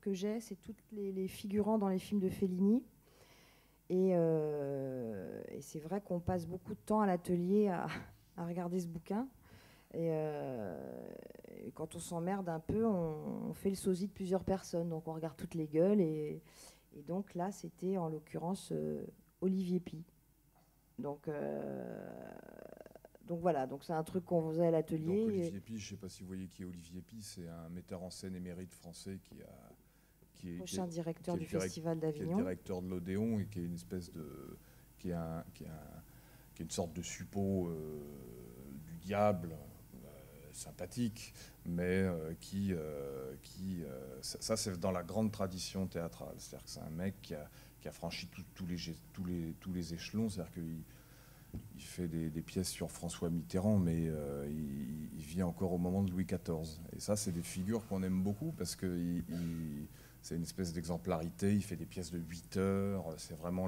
D: que j'ai, c'est tous les figurants dans les films de Fellini. Et c'est vrai qu'on passe beaucoup de temps à l'atelier à regarder ce bouquin. Et quand on s'emmerde un peu, on fait le sosie de plusieurs personnes. Donc on regarde toutes les gueules. Et donc là, c'était en l'occurrence Olivier Py. Donc voilà, donc c'est un truc qu'on faisait à l'atelier.
C: Donc Olivier Py, je ne sais pas si vous voyez qui est Olivier Py, c'est un metteur en scène émérite français qui est
D: prochain directeur du Festival d'Avignon,
C: qui est le directeur de l'Odéon et qui est une espèce de qui est une sorte de suppôt du diable. sympathique, mais ça c'est dans la grande tradition théâtrale. C'est-à-dire que c'est un mec qui a franchi tous les échelons. C'est-à-dire qu'il fait des pièces sur François Mitterrand, mais il vit encore au moment de Louis XIV. Et ça, c'est des figures qu'on aime beaucoup parce que c'est une espèce d'exemplarité. Il fait des pièces de 8 heures. C'est vraiment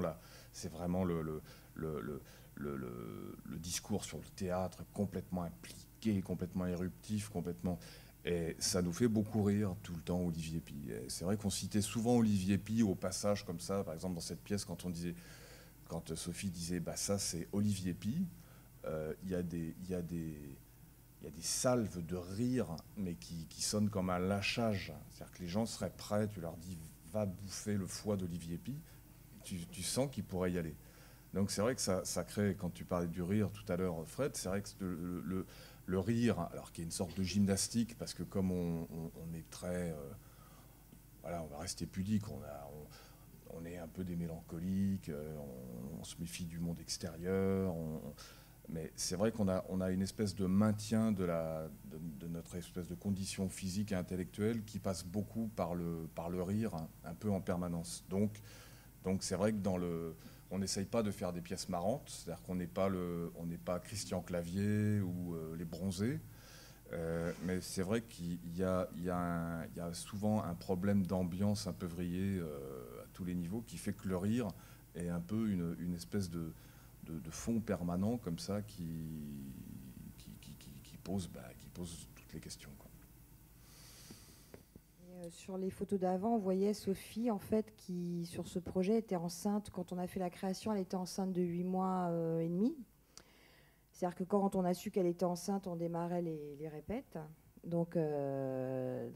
C: le discours sur le théâtre complètement impliqué, complètement éruptif, complètement... Et ça nous fait beaucoup rire tout le temps, Olivier Py. C'est vrai qu'on citait souvent Olivier Py au passage comme ça, par exemple dans cette pièce, quand Sophie disait bah, ça c'est Olivier Py, il y a des salves de rire, mais qui sonnent comme un lâchage. C'est-à-dire que les gens seraient prêts, tu leur dis va bouffer le foie d'Olivier Py, tu sens qu'ils pourraient y aller. Donc c'est vrai que ça crée, quand tu parlais du rire tout à l'heure, Fred, c'est vrai que le rire, alors qu'il y a une sorte de gymnastique, parce que comme on est très... voilà, on va rester pudique, on est un peu des mélancoliques, on se méfie du monde extérieur, mais c'est vrai qu'on a une espèce de maintien de notre espèce de condition physique et intellectuelle qui passe beaucoup par le rire, un peu en permanence. Donc c'est vrai que on n'essaye pas de faire des pièces marrantes, c'est-à-dire qu'on n'est pas Christian Clavier ou les Bronzés, mais c'est vrai qu'il y a souvent un problème d'ambiance un peu vrillé à tous les niveaux qui fait que le rire est un peu une espèce de fond permanent comme ça qui pose toutes les questions, quoi.
D: Sur les photos d'avant, on voyait Sophie, en fait, qui, sur ce projet, était enceinte. Quand on a fait la création, elle était enceinte de 8 mois et demi. C'est-à-dire que quand on a su qu'elle était enceinte, on démarrait les répètes. Donc je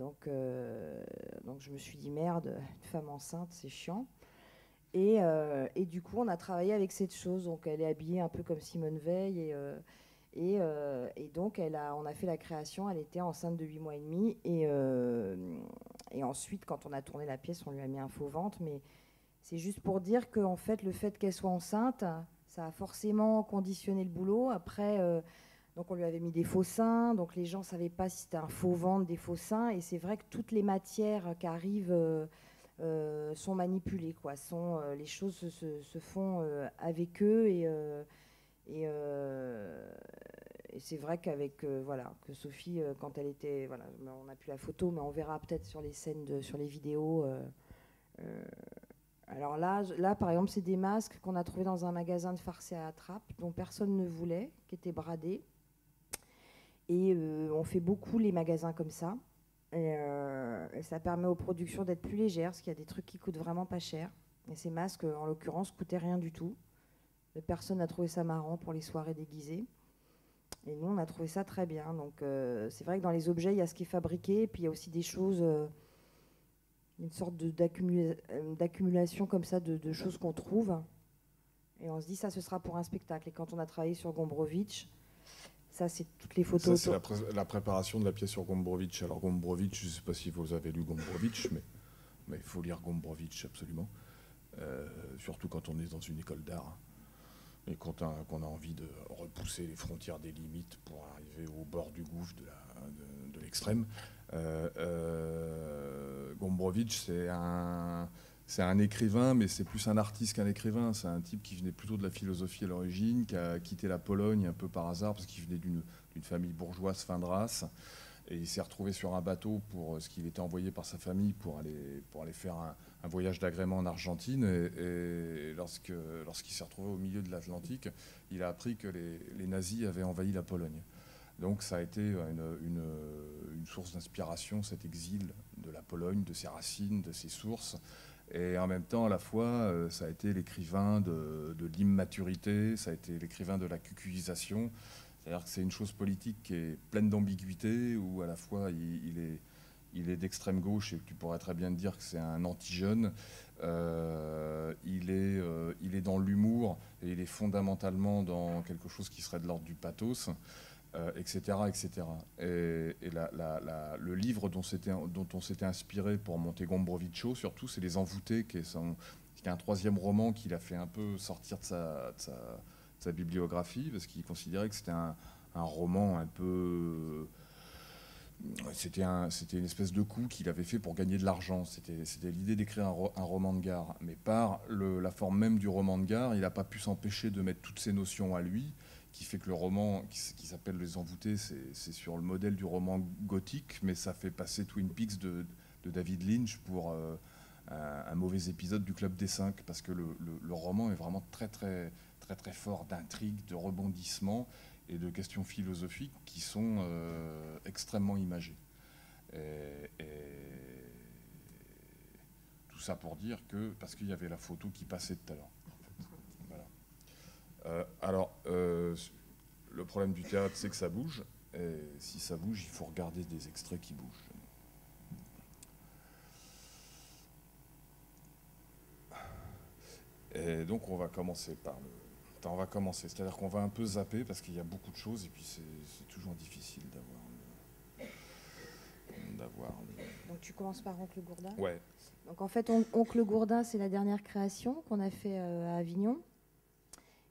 D: me suis dit, merde, une femme enceinte, c'est chiant. Et du coup, on a travaillé avec cette chose. Donc elle est habillée un peu comme Simone Veil. Et donc, on a fait la création, elle était enceinte de 8 mois et demi. Et ensuite, quand on a tourné la pièce, on lui a mis un faux ventre. Mais c'est juste pour dire que en fait, le fait qu'elle soit enceinte, ça a forcément conditionné le boulot. Après, donc on lui avait mis des faux seins. Donc les gens ne savaient pas si c'était un faux ventre, des faux seins. Et c'est vrai que toutes les matières qui arrivent sont manipulées, quoi. Les choses se font avec eux. Et c'est vrai qu'avec que Sophie, quand elle était, voilà, on n'a plus la photo, mais on verra peut-être sur les scènes, sur les vidéos. Alors là, par exemple, c'est des masques qu'on a trouvés dans un magasin de farce et à attrape, dont personne ne voulait, qui étaient bradés. Et on fait beaucoup les magasins comme ça. Et ça permet aux productions d'être plus légères, parce qu'il y a des trucs qui coûtent vraiment pas cher. Et ces masques, en l'occurrence, coûtaient rien du tout. Personne n'a trouvé ça marrant pour les soirées déguisées. Et nous, on a trouvé ça très bien. Donc, c'est vrai que dans les objets, il y a ce qui est fabriqué, et puis il y a aussi des choses, une sorte d'accumulation comme ça de choses qu'on trouve. Et on se dit, ça, ce sera pour un spectacle. Et quand on a travaillé sur Gombrowicz, ça, c'est toutes les photos.
C: Ça, c'est la préparation de la pièce sur Gombrowicz. Alors, Gombrowicz, je ne sais pas si vous avez lu Gombrowicz, mais il faut lire Gombrowicz absolument. Surtout quand on est dans une école d'art. Et qu'on a envie de repousser les frontières des limites pour arriver au bord du gouffre de l'extrême. Gombrowicz, c'est un écrivain, mais c'est plus un artiste qu'un écrivain. C'est un type qui venait plutôt de la philosophie à l'origine, qui a quitté la Pologne un peu par hasard, parce qu'il venait d'une famille bourgeoise fin de race. Et il s'est retrouvé sur un bateau parce qu'il était envoyé par sa famille pour aller faire un voyage d'agrément en Argentine. Et lorsqu'il s'est retrouvé au milieu de l'Atlantique, il a appris que les nazis avaient envahi la Pologne. Donc ça a été une source d'inspiration, cet exil de la Pologne, de ses racines, de ses sources. Et en même temps, à la fois, ça a été l'écrivain de l'immaturité, ça a été l'écrivain de la cucuisation. C'est-à-dire que c'est une chose politique qui est pleine d'ambiguïté, où à la fois il est d'extrême gauche, et tu pourrais très bien te dire que c'est un anti-jeune. Il est dans l'humour, et il est fondamentalement dans quelque chose qui serait de l'ordre du pathos, etc., etc. Et le livre dont on s'était inspiré pour monter Gombrowicz, surtout, c'est Les Envoûtés, qui est un troisième roman qu'il a fait un peu sortir de sa bibliographie, parce qu'il considérait que c'était un roman un peu C'était une espèce de coup qu'il avait fait pour gagner de l'argent. C'était l'idée d'écrire un roman de gare. Mais par la forme même du roman de gare, il n'a pas pu s'empêcher de mettre toutes ces notions à lui, qui fait que le roman, qui s'appelle Les Envoûtés, c'est sur le modèle du roman gothique, mais ça fait passer Twin Peaks de David Lynch pour un mauvais épisode du Club des Cinq, parce que le roman est vraiment très, très, très, très fort d'intrigues, de rebondissements et de questions philosophiques qui sont extrêmement imagées. Et tout ça pour dire que, parce qu'il y avait la photo qui passait tout à l'heure. Voilà. Le problème du théâtre, c'est que ça bouge. Et si ça bouge, il faut regarder des extraits qui bougent. Et donc, on va commencer par le... On va commencer, c'est-à-dire qu'on va un peu zapper parce qu'il y a beaucoup de choses et puis c'est toujours difficile d'avoir
D: Donc tu commences par Oncle Gourdin.
C: Ouais.
D: Donc en fait, Oncle Gourdin, c'est la dernière création qu'on a fait à Avignon.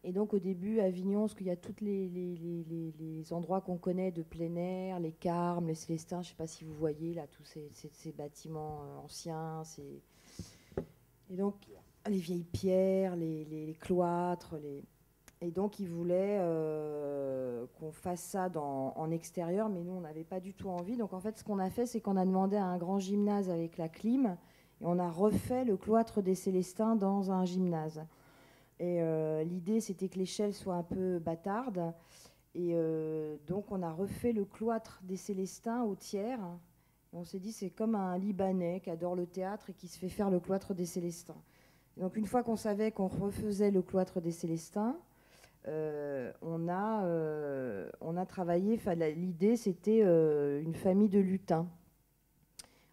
D: Et donc au début, à Avignon, parce qu'il y a tous les endroits qu'on connaît de plein air, les Carmes, les Célestins, je ne sais pas si vous voyez là, tous ces bâtiments anciens. Et donc les vieilles pierres, les cloîtres, Et donc, ils voulaient qu'on fasse ça en extérieur, mais nous, on n'avait pas du tout envie. Donc, en fait, ce qu'on a fait, c'est qu'on a demandé à un grand gymnase avec la clim, et on a refait le cloître des Célestins dans un gymnase. Et l'idée, c'était que l'échelle soit un peu bâtarde. Et donc, on a refait le cloître des Célestins au tiers. Et on s'est dit, c'est comme un Libanais qui adore le théâtre et qui se fait faire le cloître des Célestins. Et donc, une fois qu'on savait qu'on refaisait le cloître des Célestins, on a travaillé, l'idée c'était une famille de lutins,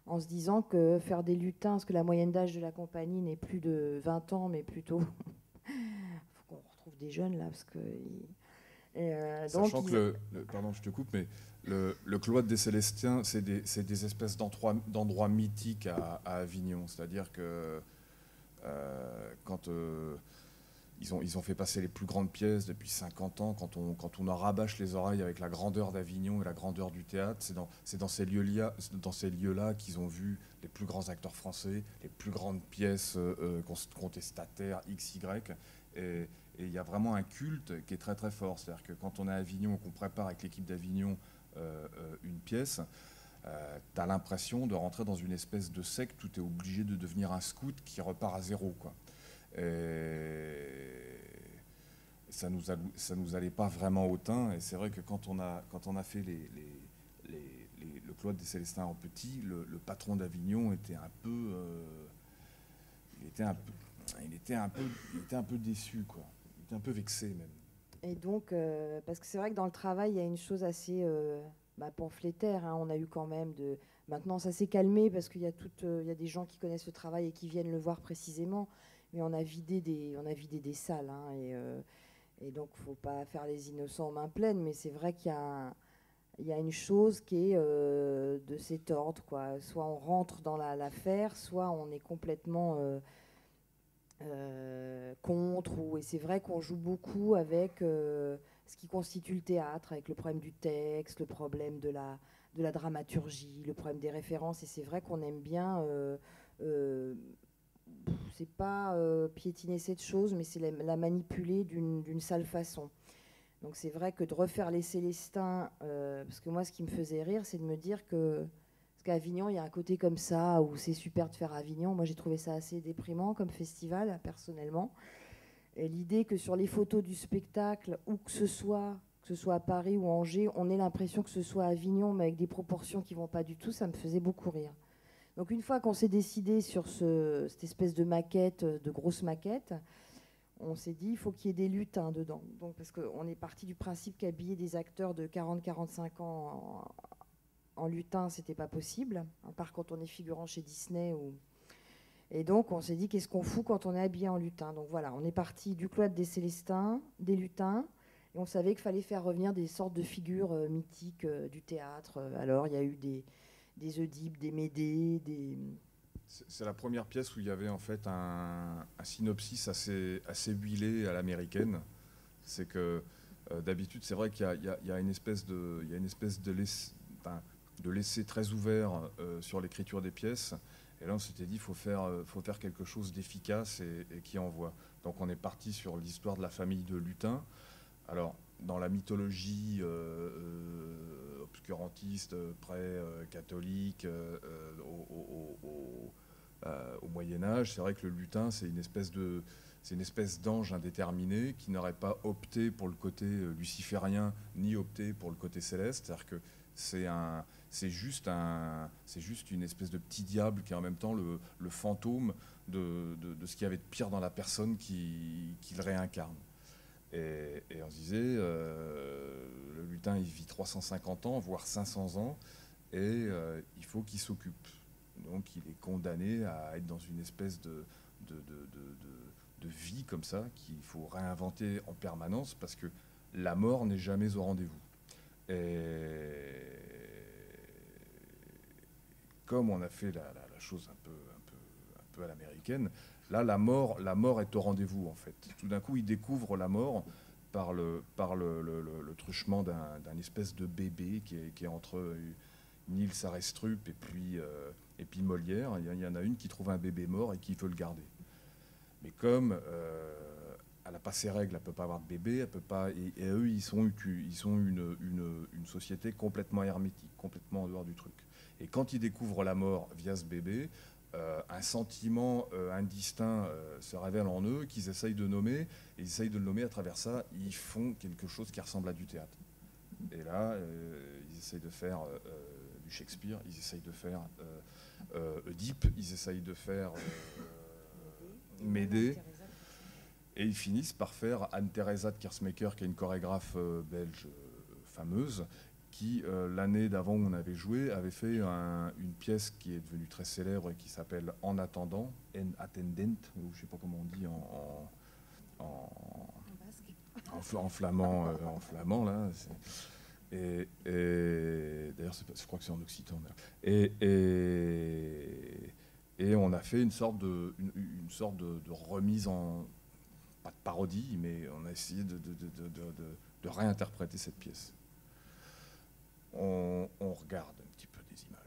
D: en se disant que faire des lutins, parce que la moyenne d'âge de la compagnie n'est plus de 20 ans, mais plutôt, il faut qu'on retrouve des jeunes là, parce que...
C: Sachant que pardon, je te coupe, mais le cloître des Célestins, c'est des espèces d'endroits mythiques à Avignon, c'est-à-dire que quand... Ils ont fait passer les plus grandes pièces depuis 50 ans. Quand on en rabâche les oreilles avec la grandeur d'Avignon et la grandeur du théâtre, c'est dans ces lieux-là qu'ils ont vu les plus grands acteurs français, les plus grandes pièces contestataires, XY. Et il y a vraiment un culte qui est très très fort. C'est-à-dire que quand on est à Avignon et qu'on prépare avec l'équipe d'Avignon une pièce, tu as l'impression de rentrer dans une espèce de secte où tu es obligé de devenir un scout qui repart à zéro, quoi. Et ça nous allait pas vraiment au teint. Et c'est vrai que quand on a fait le cloître des Célestins en petit, le patron d'Avignon était un peu, il était un peu déçu, quoi. Il était un peu vexé même.
D: Et donc, parce que c'est vrai que dans le travail, il y a une chose assez pamphlétaire. Hein. On a eu quand même de... Maintenant, ça s'est calmé parce qu'il y a des gens qui connaissent le travail et qui viennent le voir précisément. Mais on a vidé des salles. Hein, et donc, il ne faut pas faire les innocents aux mains pleines. Mais c'est vrai qu'il y a une chose qui est de cet ordre, quoi. Soit on rentre dans l'affaire, soit on est complètement contre. Et c'est vrai qu'on joue beaucoup avec ce qui constitue le théâtre, avec le problème du texte, le problème de la dramaturgie, le problème des références. Et c'est vrai qu'on aime bien... c'est pas piétiner cette chose, mais c'est la manipuler d'une sale façon. Donc c'est vrai que de refaire les Célestins, parce que moi ce qui me faisait rire, c'est de me dire que, parce qu'à Avignon, il y a un côté comme ça, où c'est super de faire Avignon. Moi j'ai trouvé ça assez déprimant comme festival, personnellement. Et l'idée que sur les photos du spectacle, où que ce soit à Paris ou Angers, on ait l'impression que ce soit Avignon, mais avec des proportions qui vont pas du tout, ça me faisait beaucoup rire. Donc une fois qu'on s'est décidé sur cette espèce de maquette, de grosse maquette, on s'est dit il faut qu'il y ait des lutins dedans. Donc, parce qu'on est parti du principe qu'habiller des acteurs de 40-45 ans en lutin, c'était pas possible, à part quand on est figurant chez Disney. Et donc on s'est dit qu'est-ce qu'on fout quand on est habillé en lutin. Donc voilà, on est parti du cloître des Célestins, des lutins, et on savait qu'il fallait faire revenir des sortes de figures mythiques du théâtre. Alors il y a eu des Oedipe, des Médée, des...
C: C'est la première pièce où il y avait en fait un synopsis assez huilé à l'américaine. C'est que d'habitude, c'est vrai qu'il y a une espèce de de laisser très ouvert sur l'écriture des pièces. Et là, on s'était dit, il faut faire quelque chose d'efficace et qui envoie. Donc on est parti sur l'histoire de la famille de Lutin. Alors, dans la mythologie obscurantiste, pré-catholique, au Moyen-Âge, c'est vrai que le lutin, c'est une espèce d'ange indéterminé qui n'aurait pas opté pour le côté luciférien ni opté pour le côté céleste. C'est-à-dire que c'est juste une espèce de petit diable qui est en même temps le fantôme de ce qu'il y avait de pire dans la personne qui le réincarne. Et on se disait, le lutin, il vit 350 ans, voire 500 ans, et il faut qu'il s'occupe. Donc il est condamné à être dans une espèce de vie comme ça, qu'il faut réinventer en permanence, parce que la mort n'est jamais au rendez-vous. Et comme on a fait la chose un peu à l'américaine, là, la mort est au rendez-vous, en fait. Tout d'un coup, il découvre la mort par le truchement d'un espèce de bébé qui est entre Niels Arestrup et puis Molière. Il y en a une qui trouve un bébé mort et qui veut le garder. Mais comme elle n'a pas ses règles, elle ne peut pas avoir de bébé, elle peut pas, et eux, ils sont une société complètement hermétique, complètement en dehors du truc. Et quand ils découvrent la mort via ce bébé, un sentiment indistinct se révèle en eux, qu'ils essayent de nommer, et ils essayent de le nommer à travers ça, ils font quelque chose qui ressemble à du théâtre. Et là, ils essayent de faire du Shakespeare, ils essayent de faire Oedipe, ils essayent de faire Médée, et ils finissent par faire Anne-Theresa de Kersmaker, qui est une chorégraphe belge fameuse, qui, l'année d'avant où on avait joué, avait fait une pièce qui est devenue très célèbre et qui s'appelle En attendant, En attendent, ou je ne sais pas comment on dit en flamand, là. Et d'ailleurs, je crois que c'est en occitan. Et on a fait une sorte de remise en... pas de parodie, mais on a essayé de réinterpréter cette pièce. On regarde un petit peu des images.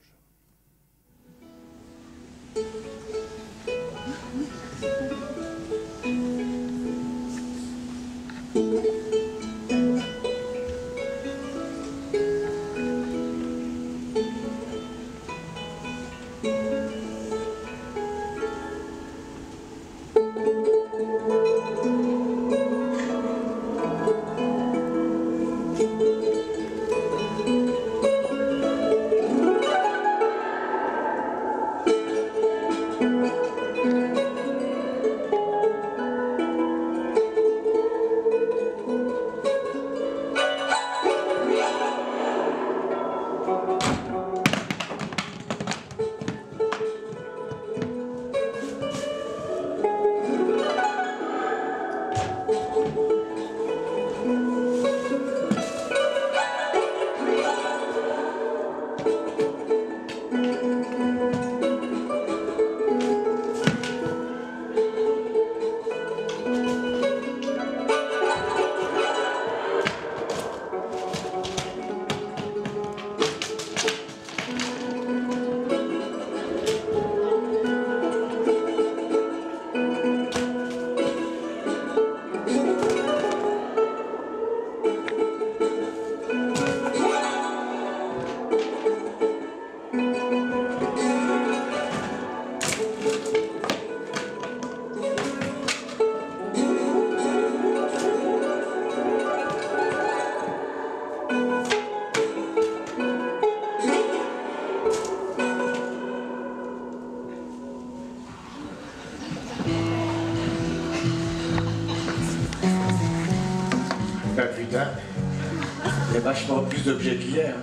E: Il y a vachement plus d'objets qu'hier.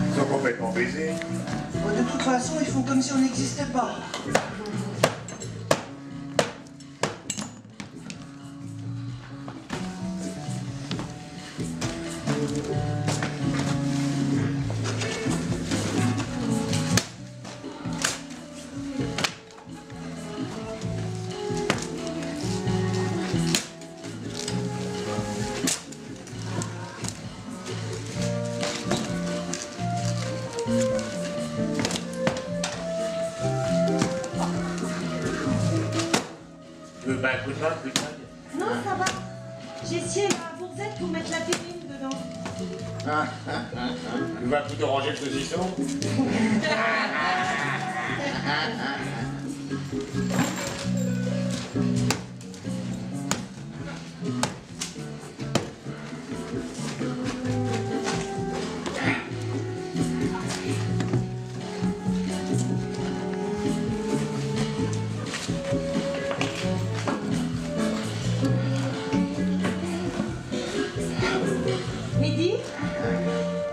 E: Ils sont complètement baisés.
F: Bon, de toute façon, ils font comme si on n'existait pas.
E: veux un coup de main, coup de main?
G: Non, ça va. J'ai scié la bourzette pour mettre la terrine dedans.
E: Tu vas plutôt ranger le saucisson?
G: Mehdi,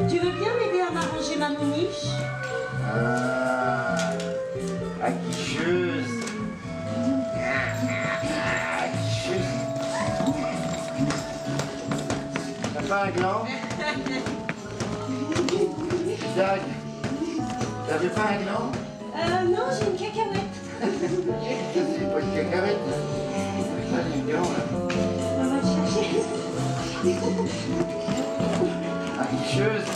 G: tu veux bien m'aider à m'arranger ma mouniche?
E: La quicheuse. La quicheuse. T'as pas un gland? Dag, t'avais pas un gland?
G: Non, j'ai une cacahuète.
E: C'est pas une cacahuète. Ça, j'ai un gland, là.
G: On va le chercher.
E: La quicheuse.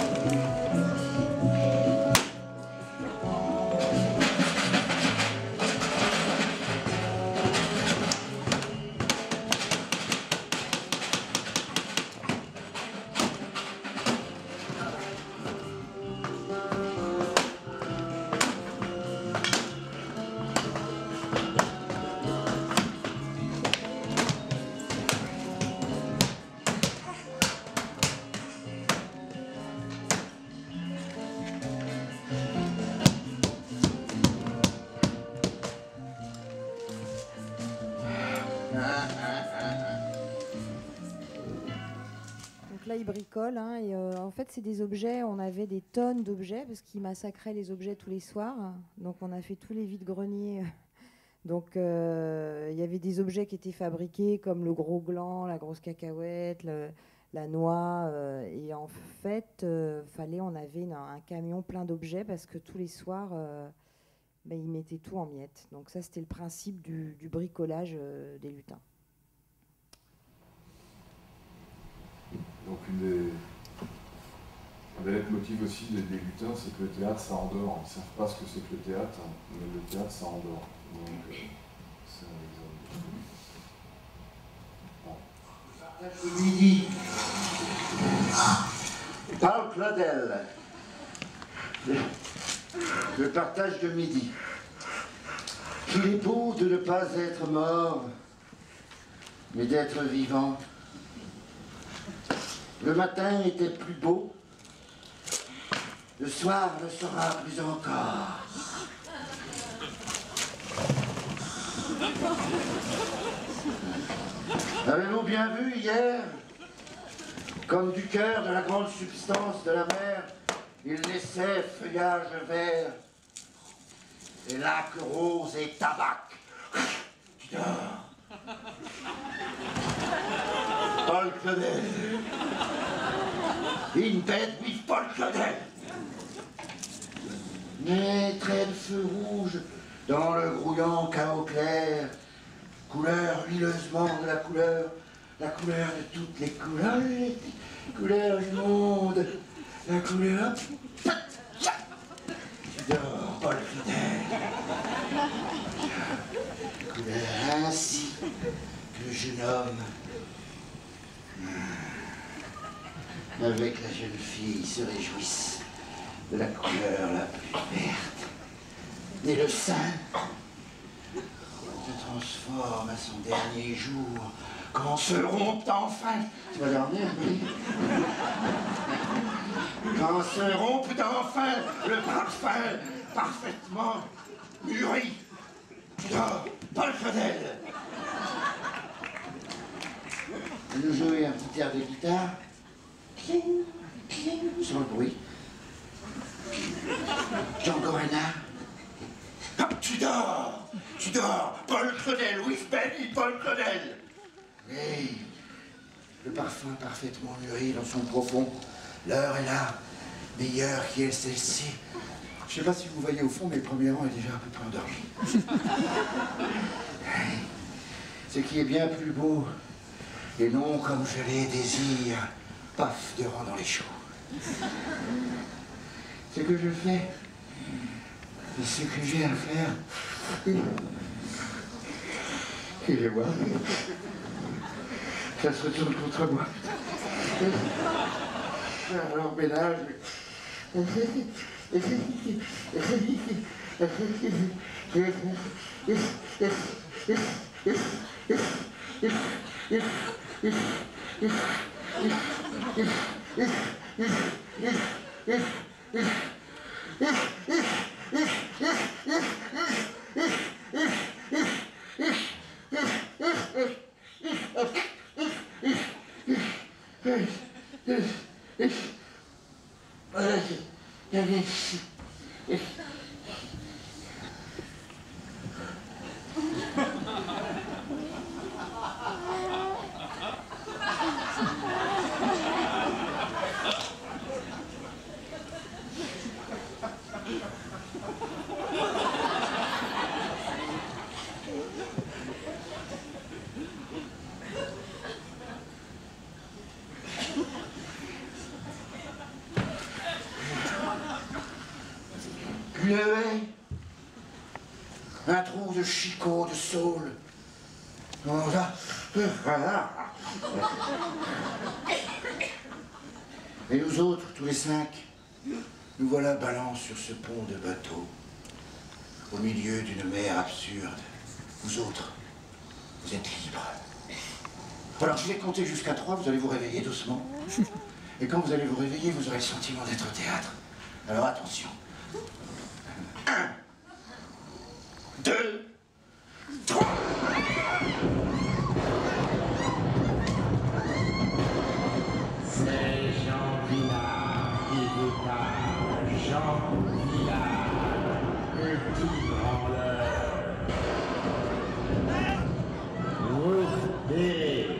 D: Donc là, ils bricolent. Hein, et, en fait, c'est des objets. On avait des tonnes d'objets parce qu'ils massacraient les objets tous les soirs. Donc, on a fait tous les vides-greniers. Donc, il y avait des objets qui étaient fabriqués comme le gros gland, la grosse cacahuète, la noix. Et en fait, on avait un camion plein d'objets parce que tous les soirs, ils mettaient tout en miettes. Donc, ça, c'était le principe du bricolage des lutins.
C: Donc une des leitmotivs aussi des lutins, c'est que le théâtre, ça endort. Ils ne savent pas ce que c'est que le théâtre, mais le théâtre, ça endort. Donc c'est un exemple.
E: Bon. Midi. Paul Claudel. Le partage de midi. Qu'il est beau de ne pas être mort, mais d'être vivant. Le matin était plus beau, le soir le sera plus encore. Avez-vous bien vu hier, comme du cœur de la grande substance de la mer, il naissait feuillage vert, et lacs roses et tabac. Tu dors. Paul Claudel. In bed with Paul Claudel. Mais trait de feu rouge dans le grouillant chaos clair, couleur huileusement de la couleur de toutes les couleurs du monde, la couleur. Tu dors, Paul Claudel. Couleur ainsi que le jeune homme, avec la jeune fille, se réjouissent de la couleur la plus verte. Et le sein se transforme à son dernier jour, quand se rompt enfin. Tu vas dormir, oui. Quand se rompt enfin le parfum parfaitement mûri. Tu dors, Paul Claudel. Nous jouer un petit air de guitare. Sans le bruit. Django Reinhardt. Ah, tu dors, Paul Claudel, with Benny, Paul Claudel. Oui, le parfum parfaitement mûri dans son profond. L'heure est là, meilleure qui est celle-ci. Je ne sais pas si vous voyez au fond, mais le premier rang est déjà un peu près endormi. Ce qui est bien plus beau, et non comme je les désire, paf de rang dans les choux. Ce que je fais, et ce que j'ai à faire, Excusez-moi. Ça se retourne contre moi. Alors, ménage. Une haie, un trou de chicot, de saule. Voilà. Et nous autres, tous les 5, nous voilà ballants sur ce pont de bateau, au milieu d'une mer absurde. Vous autres, vous êtes libres. Alors je vais compter jusqu'à 3, vous allez vous réveiller doucement. Et quand vous allez vous réveiller, vous aurez le sentiment d'être au théâtre. Alors attention. 1, 2, 3.
H: C'est Jean Villard qui vous parle. Jean Villard, le petit branleur. Vous verrez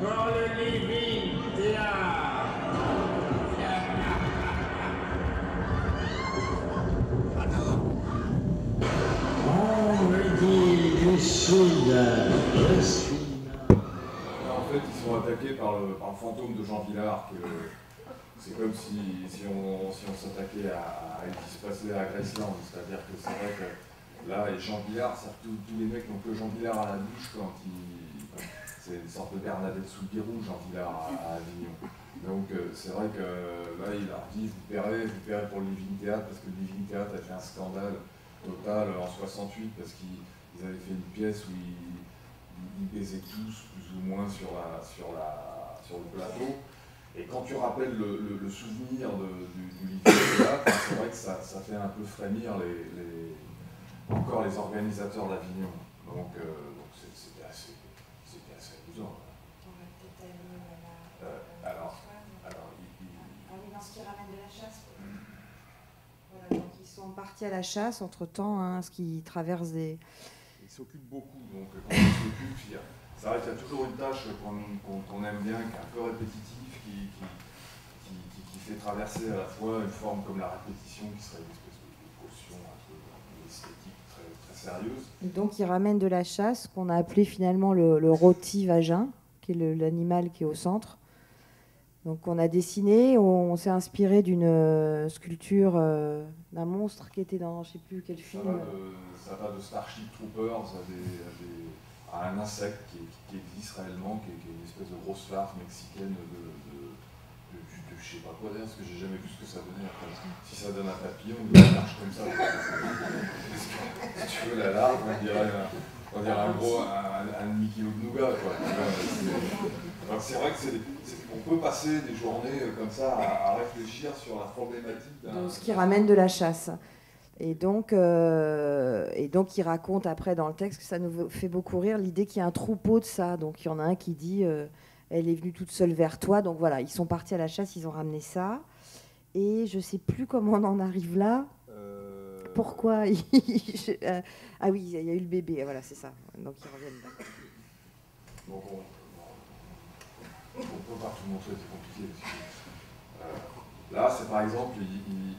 H: dans le Living Théâtre. Je suis là.
C: En fait, ils sont attaqués par le fantôme de Jean Villard. C'est comme si on s'attaquait à ce qui se passait à Graceland. C'est-à-dire que c'est vrai que là, et Jean Villard, tous les mecs n'ont que Jean Villard à la bouche quand c'est une sorte de Bernadette sous le birou, Jean Villard à Avignon. Donc c'est vrai que là, il leur dit, vous paierez pour le Living Théâtre, parce que le Living Théâtre a fait un scandale total en 68, parce qu'ils avaient fait une pièce où ils baisaient tous, plus ou moins, sur le plateau. Et quand tu rappelles le souvenir du Living Théâtre, c'est vrai que ça fait un peu frémir encore les organisateurs d'Avignon. Donc c'était assez amusant.
D: On va peut-être aller
C: Alors,
D: dans ce qui ramène de la chasse. Voilà, donc ils sont partis à la chasse entre-temps, hein, ce qui traverse des...
C: Ils s'occupent beaucoup, donc quand ils s'occupent, c'est vrai qu'il y a toujours une tâche qu'on aime bien, qui est un peu répétitive, qui fait traverser à la fois une forme comme la répétition, qui serait une espèce de potion un peu esthétique très, très sérieuse.
D: Et donc ils ramènent de la chasse, qu'on a appelé finalement le rôti vagin, qui est l'animal qui est au centre. Donc on a dessiné, on s'est inspiré d'une sculpture d'un monstre qui était dans je ne sais plus quel film.
C: Ça va de Starship Troopers à un insecte qui existe réellement, qui est une espèce de grosse larve mexicaine de je sais pas quoi d'ailleurs, parce que j'ai jamais vu ce que ça donnait après. Si ça donne un papillon, il marche comme ça. Si tu veux, la larve, on dirait un demi-kilo de nougat, quoi. Donc c'est vrai qu'on peut passer des journées comme ça à réfléchir sur la problématique
D: de ce qui ramène de la chasse. Et donc il raconte après dans le texte que ça nous fait beaucoup rire l'idée qu'il y a un troupeau de ça. Donc il y en a un qui dit elle est venue toute seule vers toi. Donc voilà, ils sont partis à la chasse, ils ont ramené ça. Et je ne sais plus comment on en arrive là. Pourquoi ah oui, il y a eu le bébé, voilà, c'est ça. Donc ils reviennent là.
C: Donc on peut pas tout montrer, c'est compliqué. Là, c'est par exemple,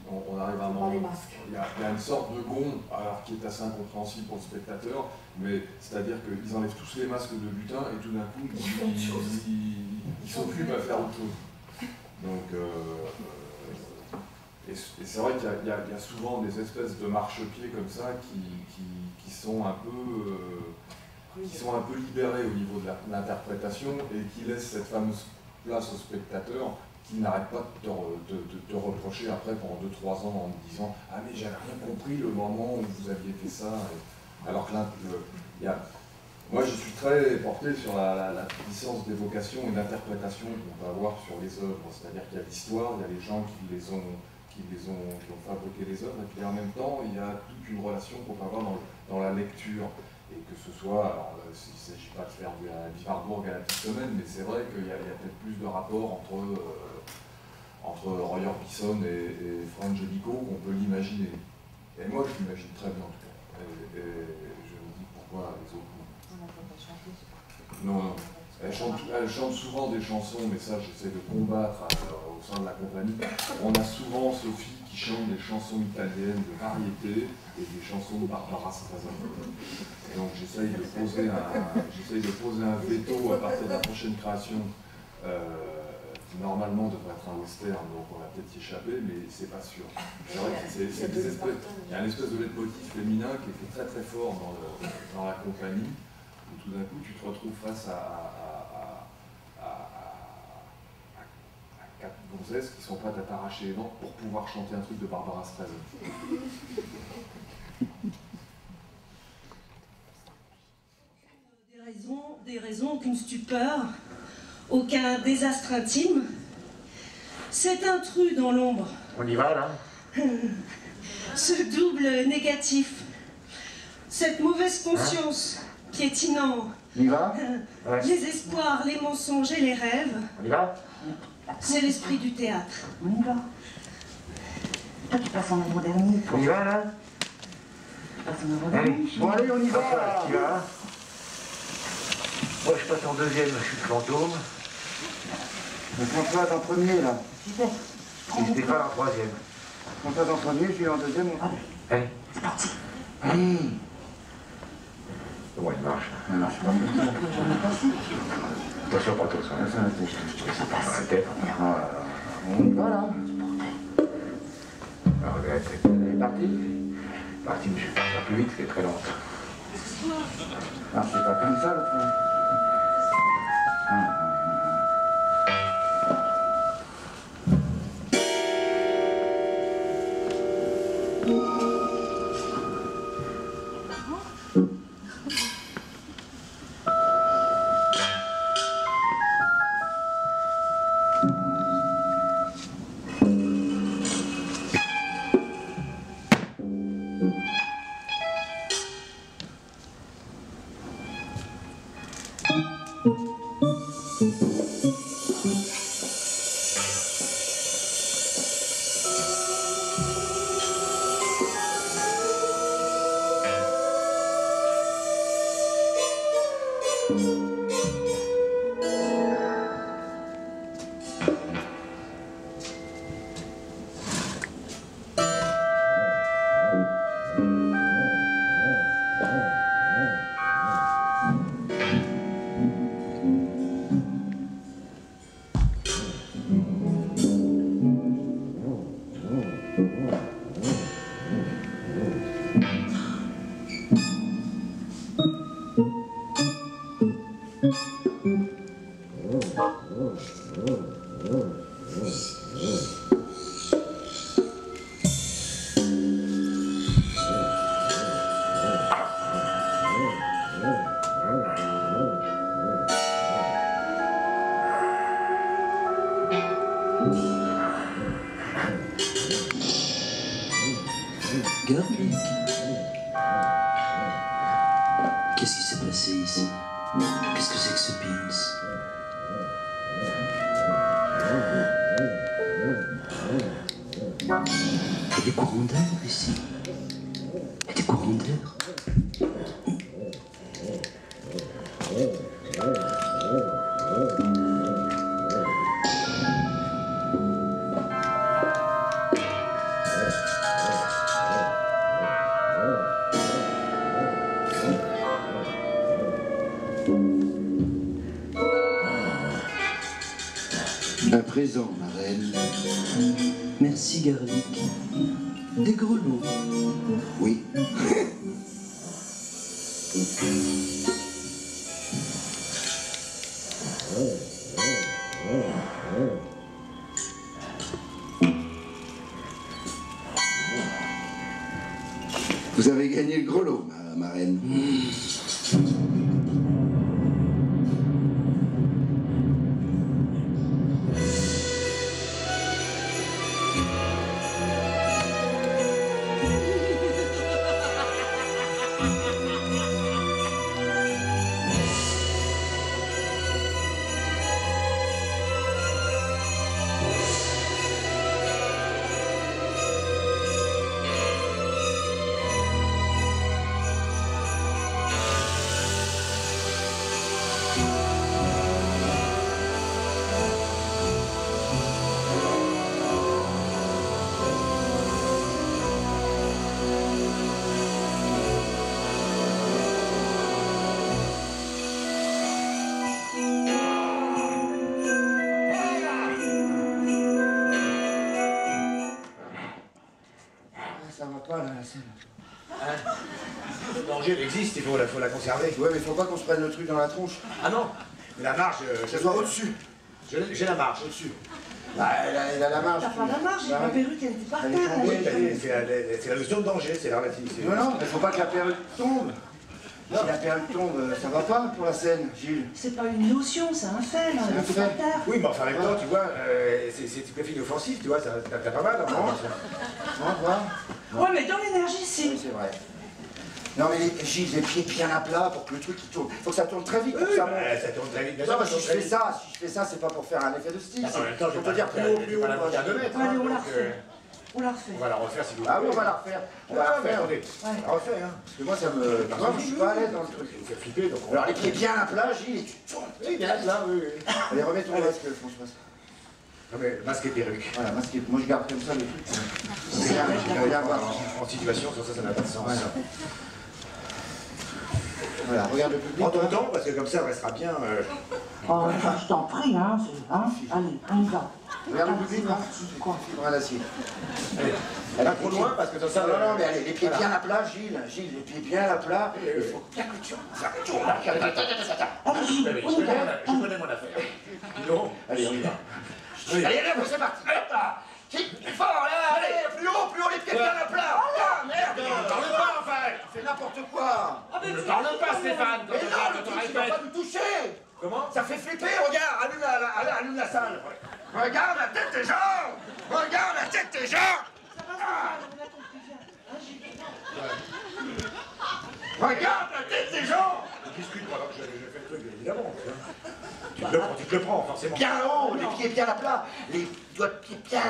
C: on arrive à un moment, il y a une sorte de gond, alors qui est assez incompréhensible pour le spectateur, mais c'est-à-dire qu'ils enlèvent tous les masques de lutin et tout d'un coup, ils s'occupent à faire autre chose. Donc, et c'est vrai qu'il y a souvent des espèces de marchepieds comme ça qui sont un peu libérés au niveau de l'interprétation et qui laissent cette fameuse place au spectateur qui n'arrête pas de te reprocher après pendant 2-3 ans en te disant « Ah mais j'avais rien compris le moment où vous aviez fait ça ». Alors que là, moi je suis très porté sur la puissance d'évocation et d'interprétation qu'on peut avoir sur les œuvres. C'est-à-dire qu'il y a l'histoire, il y a les gens qui ont fabriqué les œuvres, et puis en même temps il y a toute une relation qu'on peut avoir dans la lecture. Et que ce soit, alors il ne s'agit pas de faire du Warburg à la petite semaine, mais c'est vrai qu'il y a peut-être plus de rapport entre Roy Orbison et Frank Jellicoe qu'on peut l'imaginer. Et moi je l'imagine très bien en tout cas. Et je me dis pourquoi les autres. Non, elle chante souvent des chansons, mais ça j'essaie de combattre au sein de la compagnie. On a souvent Sophie qui chante des chansons italiennes de variété et des chansons de Barbara Streisand. Et donc j'essaye de poser un veto à partir de la prochaine création qui normalement devrait être un western, donc on va peut-être y échapper, mais c'est pas sûr. C'est vrai qu'il y a une espèce de leitmotiv féminin qui est très très fort dans la compagnie, où tout d'un coup tu te retrouves face à 4 gonzesses qui sont prêtes à t'arracher les dents pour pouvoir chanter un truc de Barbara Streisand.
G: Des raisons, aucune stupeur, aucun désastre intime. Cet intrus dans l'ombre.
H: On y va, là?
G: Ce double négatif. Cette mauvaise conscience piétinant.
H: On y va?
G: Les espoirs, les mensonges et les rêves.
H: On y va?
G: C'est l'esprit du théâtre.
F: On y va. Toi, tu passes en avant-dernier.
H: On y va, là?
F: Tu passes en avant-dernier.
H: Bon, allez, on y va, là. Tu vas? Moi, je passe en deuxième, je suis le fantôme.
I: Mais François en premier, là.
H: Et Stéphane en troisième.
I: François en premier, je suis en deuxième.
H: Allez.
F: C'est parti.
I: Allez.
H: Comment il marche?
I: Ça marche pas.
H: Attention, pas tous.
I: Ça
H: passe. La tête.
I: On y va, là.
H: Alors, regarde, c'est parti. Parti, mais je vais pas faire plus vite, c'est très lente.
I: Ah, c'est pas comme ça, l'autre fois.
J: Regarde, qu'est-ce qui s'est passé ici? Qu'est-ce que c'est que ce pins? Il y a des courants d'air ici. Il y a des courants d'air.
I: À présent, ma reine,
J: Merci Garlic. Des grelots.
E: Oui. Vous avez gagné le gros lot, ma reine. Ça va pas, là, la scène.
K: Hein? Le danger, elle existe, il faut la conserver.
E: Ouais, mais faut pas qu'on se prenne le truc dans la tronche.
K: Ah non, mais la marge,
E: Je sois au-dessus.
K: J'ai la marge.
E: Au-dessus. Bah, elle a la marge.
G: T'as pas la marge, j'ai ma perruque, elle était par
E: Elle est
G: terre.
E: tombée,
K: C'est la notion de danger, c'est la relativité.
E: Non, non, mais faut pas que la perruque tombe. Si la perruque tombe, ça va pas pour la scène, Gilles.
G: C'est pas une notion, c'est un fait, là,
E: C'est
G: elle
E: un
G: était
E: fait.
G: par terre.
K: Oui, mais enfin, en même temps, tu vois, c'est tout à fait inoffensif, tu vois, t'as pas mal, hein,
E: Non, voir.
G: Ouais, mais dans l'énergie, si.
E: Oui, c'est vrai. Non, mais Gilles, les pieds bien à plat pour que le truc il tourne. Faut que ça tourne très vite pour que ça monte.
K: Ça tourne très vite.
E: Non, mais si je fais ça, c'est pas pour faire un effet de style.
K: En même temps, je
E: faut
K: vais
E: te
K: pas
E: dire plus haut, plus haut.
K: la monter à 2 mètres.
G: Allez, on la
K: donc,
G: refait. On la refait.
K: On va la refaire si vous voulez.
E: Ah oui, on va la refaire. On va la refaire.
K: Attendez, on la refait, hein.
E: Parce que moi, ça me. Moi, je suis pas à l'aise dans le truc.
K: Vous fait flipper, donc on
E: Alors, les pieds bien à plat, Gilles, et tu tournes.
K: Oui, bien là, oui, oui.
E: Allez, remets ton masque, François.
K: Non, mais masque et perruque.
E: Voilà, masque. Moi, je garde comme ça le truc.
K: C'est bien,
E: Regarde, voir.
K: en situation, sur ça n'a pas de sens.
E: Voilà. Voilà, regarde le public.
K: Prends ton temps, parce que comme ça, on restera bien.
F: Oh, je t'en prie, hein. Allez, on y va.
E: Regarde le public, là.
F: Quoi?
E: Fibre d'acier.
K: Allez, pas trop loin, parce que dans ça.
E: Non, non, mais allez, les pieds bien à plat, Gilles. Gilles, les pieds bien à plat. Il faut bien que tu ça tourne.
F: Allez, Gilles, on y va.
K: Je connais mon affaire. Non.
E: Allez, on y va. Allez, allez, c'est parti. Hop là. Fort, là, allez, plus haut, les pieds bien à plat. Ah, merde.
K: Ne parle pas, enfin.
E: Fais n'importe quoi.
K: Ne parle pas, Stéphane.
E: Mais non, le truc, tu vas pas nous toucher.
K: Comment?
E: Ça fait flipper, regarde, allume la salle. Regarde la tête des gens. Regarde la tête des gens. Regarde la tête des gens.
K: Discute pendant que je fais le truc, évidemment. Tu te le prends, forcément.
E: Bien haut, les pieds bien à plat, les doigts de pied bien.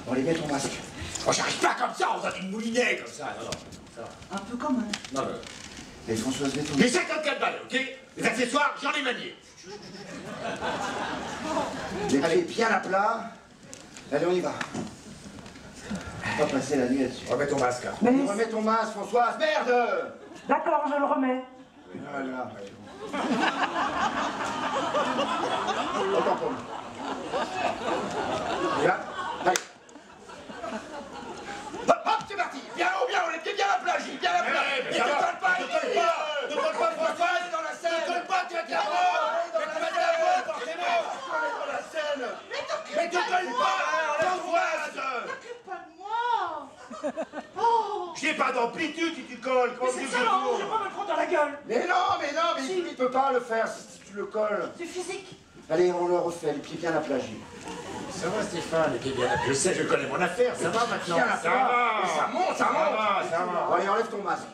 E: Bon, allez, mets ton masque.
K: Oh, j'arrive pas comme ça, on a une moulinet comme ça. Non, non, ça va.
G: Un peu quand même.
K: Non, non.
E: Et Françoise, mets ton
K: Les 54 balles, ok? Les accessoires, j'en ai manié.
E: Les pieds bien à plat. Allez, on y va. On va passer la nuit là-dessus.
K: Remets ton masque. Hein.
F: Mais
E: Remets ton masque, Françoise. Merde.
F: d'accord, je le remets.
E: Voilà. Autant pour moi. Là. Allez. Hop, hop, c'est parti. Bien haut, les pieds bien à plat, Gilles, bien à plat.
K: Mais
E: Et
K: ça
E: te
K: va.
E: colle pas,
K: Ne colle pas. Ne colle pas, François.
E: dans la scène.
K: Ne colle pas, tu vas te la
E: Allez dans la scène, forcément. Allez dans la scène.
K: Mais te colle pas, Françoise.
G: T'occupe pas de moi. Oh.
K: J'ai pas d'amplitude si tu colles. Comment
G: Mais
K: tu
G: c'est
K: veux que
G: ça,
K: je
G: je vais pas me prendre dans la gueule.
E: Mais il peut pas le faire si tu le colles.
G: C'est physique.
E: Allez, on le refait, les pieds bien à plat, Gilles.
K: Ça va, Stéphane, les pieds bien. Je sais, je connais mon affaire, ça va maintenant.
E: Bien à
K: Ça
E: plat.
K: va.
E: Et ça monte, ça monte.
K: Ça va.
E: Bon, allez, enlève ton masque.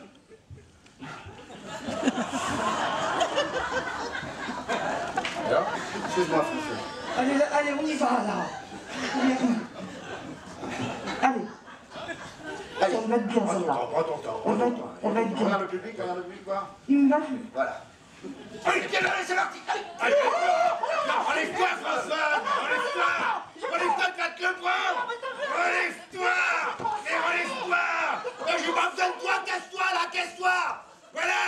K: Alors,
E: Excuse-moi, François.
F: Allez, allez, on y va, là. Allez.
E: Allez.
F: Elle va être bien, celle-là.
K: prends ton temps.
F: Elle va être bien.
E: Regarde le public, voir.
F: Il me l'a vu.
E: Voilà. Allez, pieds là, allez, c'est parti.
K: Allez, non, enlève-toi, François. Enlève-toi. Relève-toi, tu vas te le prendre. Relève-toi. Et relève-toi. J'ai pas besoin de toi, casse-toi, là, casse-toi. Voilà.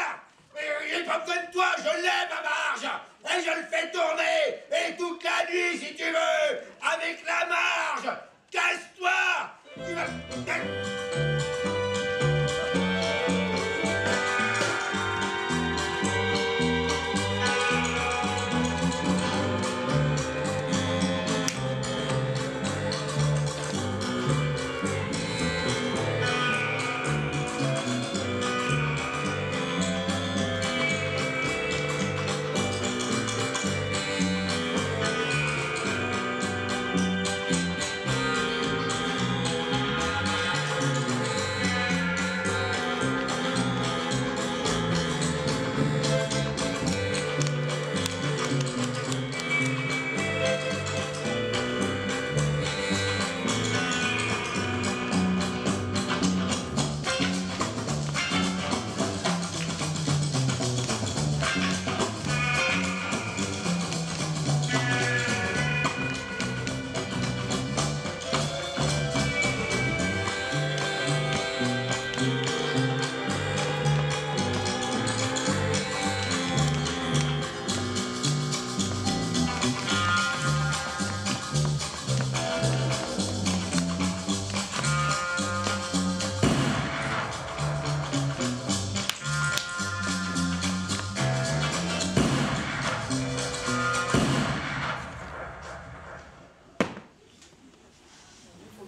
K: J'ai pas besoin de toi, je l'ai, ma marge. Et je le fais tourner. Et toute la nuit, si tu veux. Avec la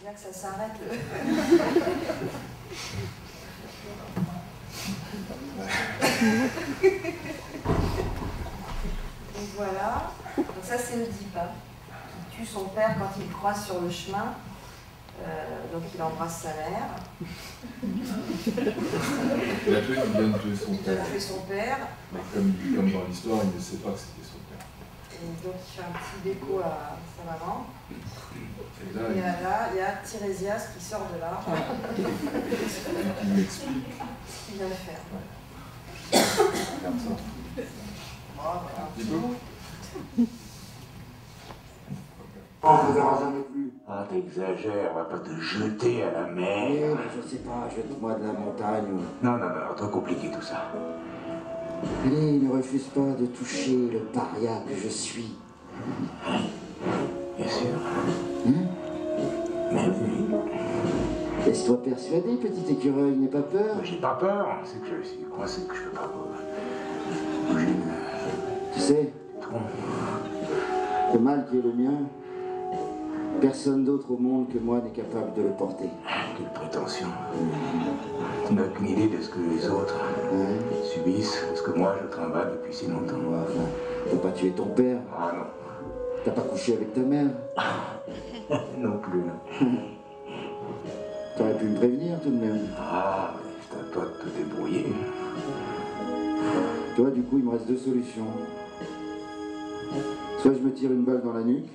D: Que ça s'arrête le... Donc voilà, donc ça c'est Oedipe qui tue son père quand il croise sur le chemin, donc il embrasse sa mère.
C: Il a tué, il vient de tuer son père.
D: Il a tué son père.
C: Comme dans l'histoire, il ne sait pas que c'était son père.
D: Et donc il fait un petit déco à sa maman.
C: Et là,
D: il y a Tirésias qui sort de là.
C: il m'explique.
D: Ce qu'il vient de faire.
C: Comme ça.
E: On ne verra jamais plus.
I: Ah, t'exagères, on va pas te jeter à la mer.
E: Oui, mais je sais pas, jette-moi de la montagne.
I: Non, trop compliqué tout ça.
E: Allez, ne refuse pas de toucher le paria que je suis.
I: Bien sûr.
E: Mais oui. Laisse-toi persuader, petit écureuil, n'aie pas peur.
I: J'ai pas peur, c'est que je suis coincé, que je peux pas bouger.
E: Tu sais, le mal qui est le mien, personne d'autre au monde que moi n'est capable de le porter.
I: Quelle prétention. Tu n'as aucune idée de ce que les autres subissent, de ce que moi je trimballe depuis si longtemps.
E: Enfin, t'as pas tué ton père.
I: Ah non.
E: T'as pas couché avec ta mère.
I: Non plus.
E: T'aurais pu me prévenir tout de même.
I: Ah, c'est à toi de te débrouiller.
E: Toi, du coup, il me reste deux solutions. Soit je me tire une balle dans la nuque,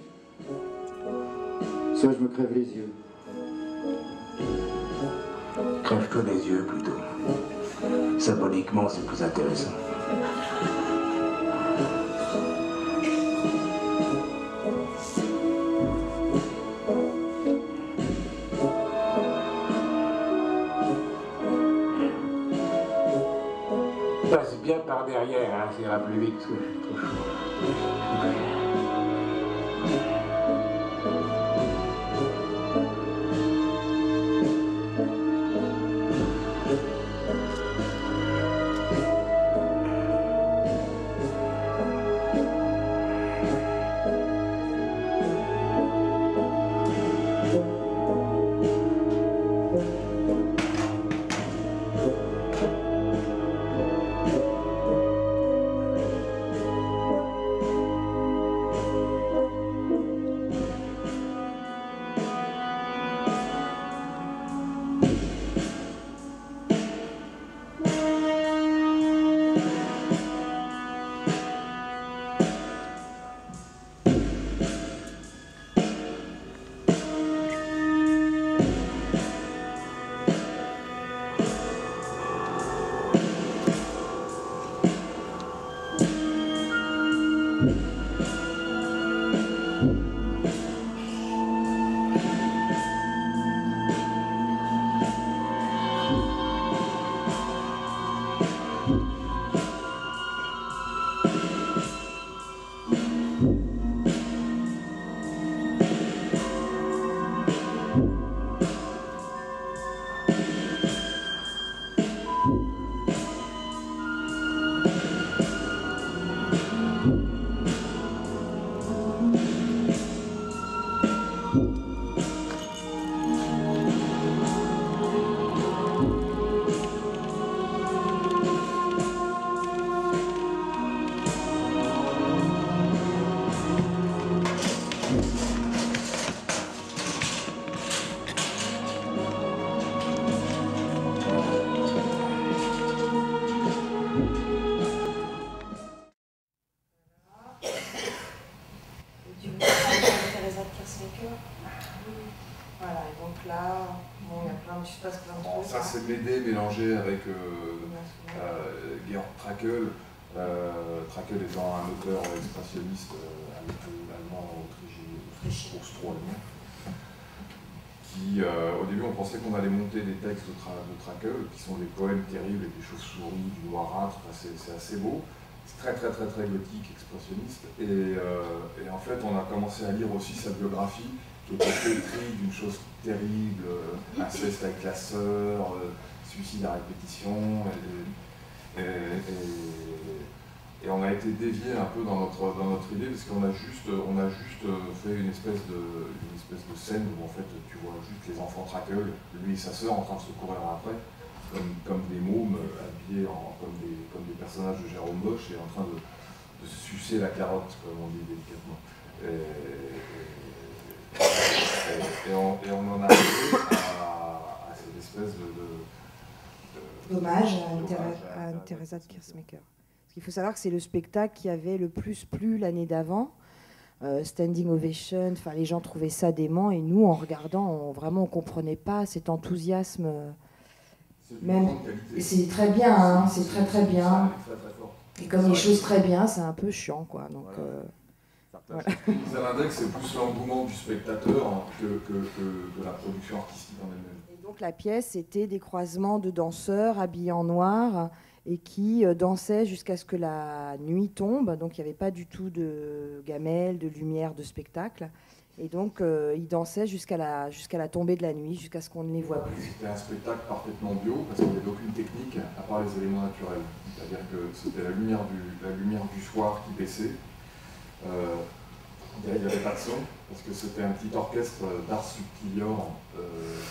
E: soit je me crève les yeux.
I: Crève-toi les yeux plutôt. Symboliquement, c'est plus intéressant. Passe bien par derrière, hein, ça ira plus vite, parce que je suis trop chaud.
D: Voilà, et donc là, bon, il y a plein de choses, plein de choses.
C: Ça, c'est Médée mélangé avec Georg Trakl. Trakl étant un auteur expressionniste allemand, austro-allemand, qui, au début, on pensait qu'on allait monter des textes de Trakl, qui sont des poèmes terribles avec des chauves-souris, du noirâtre, c'est assez beau. C'est très gothique, expressionniste. Et en fait, on a commencé à lire aussi sa biographie, qui était pétrie d'une chose terrible, inceste avec la sœur, suicide à répétition. Et on a été dévié un peu dans notre idée, parce qu'on a juste fait une espèce de scène où en fait tu vois juste les enfants Trakl, lui et sa sœur en train de se courir après, comme des mômes habillés comme des personnages de Jérôme Bosch et en train de se sucer la carotte, comme on dit délicatement. Et on en a arrivé à cette espèce
D: d'hommage à Teresa de Kersmaker. Il faut savoir que c'est le spectacle qui avait le plus plu l'année d'avant. Standing ovation, enfin les gens trouvaient ça dément et nous, en regardant, on comprenait pas cet enthousiasme. Même, et c'est très bien, hein, c'est très bien. Et comme les choses très bien, c'est un peu chiant, quoi. Donc,
C: voilà. L'index, c'est plus l'engouement du spectateur que la production artistique en elle-même.
D: Et donc la pièce, c'était des croisements de danseurs habillés en noir et qui dansaient jusqu'à ce que la nuit tombe. Donc il n'y avait pas du tout de gamelle, de lumière, de spectacle. Et donc ils dansaient jusqu'à la tombée de la nuit, jusqu'à ce qu'on ne les voit plus.
C: C'était un spectacle parfaitement bio, parce qu'il n'y avait aucune technique à part les éléments naturels. C'est-à-dire que c'était la lumière du soir qui baissait. Il n'y avait pas de son, parce que c'était un petit orchestre d'Ars Subtilior,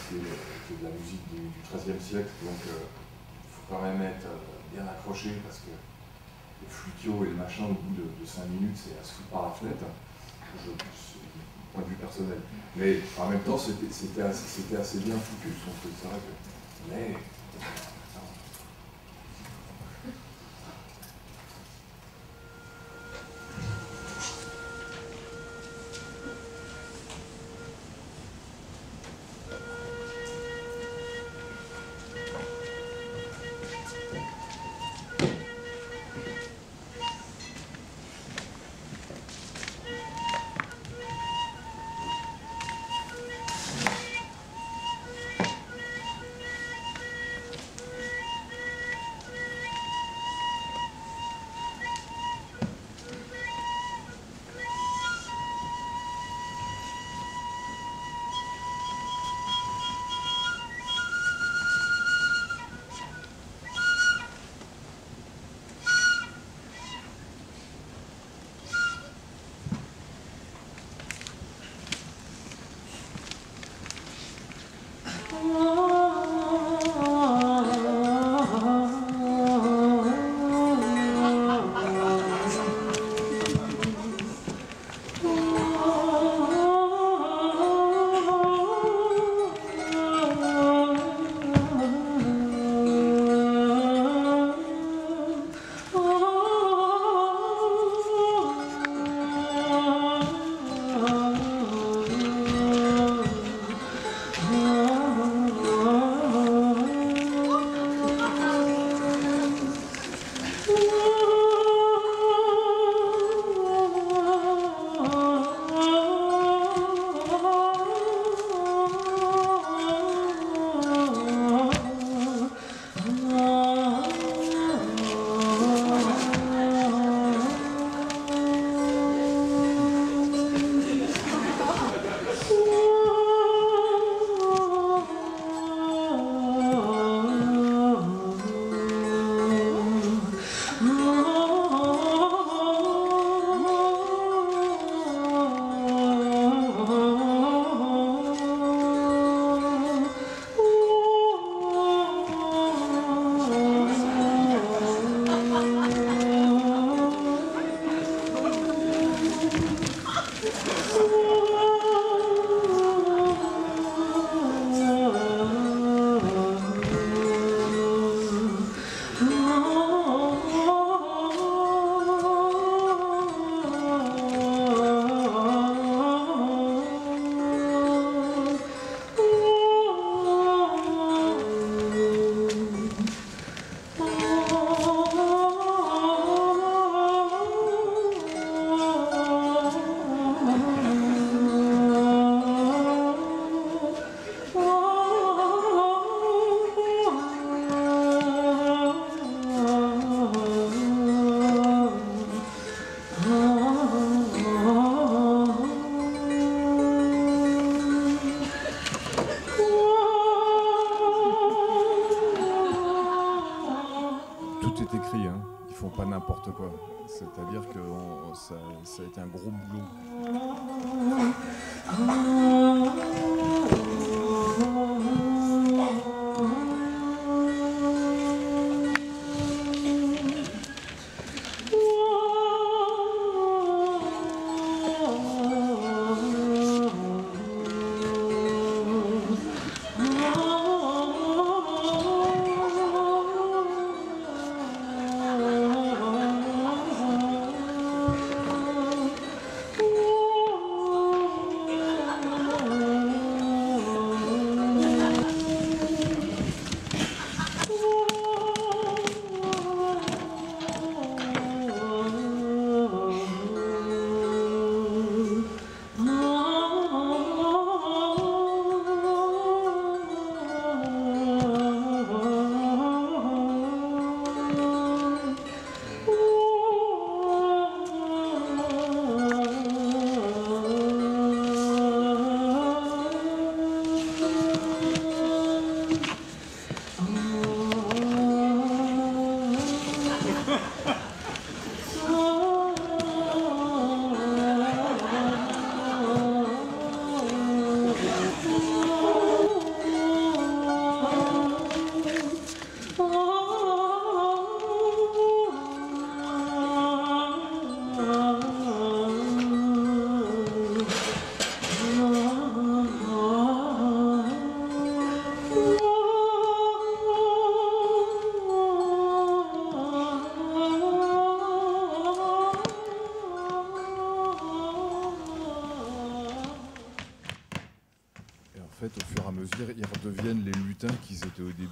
C: qui est de la musique du XIIIe siècle, donc il faut quand même être bien accroché, parce que le flutio et le machin, au bout de 5 minutes, c'est à se foutre par la fenêtre, point de vue personnel. Mais en même temps, c'était assez bien foutu, son truc, c'est vrai que... Mais... écrit, hein. Ils font pas n'importe quoi. C'est-à-dire que ça a été un gros boulot. Au fur et à mesure, ils redeviennent les lutins qu'ils étaient au début.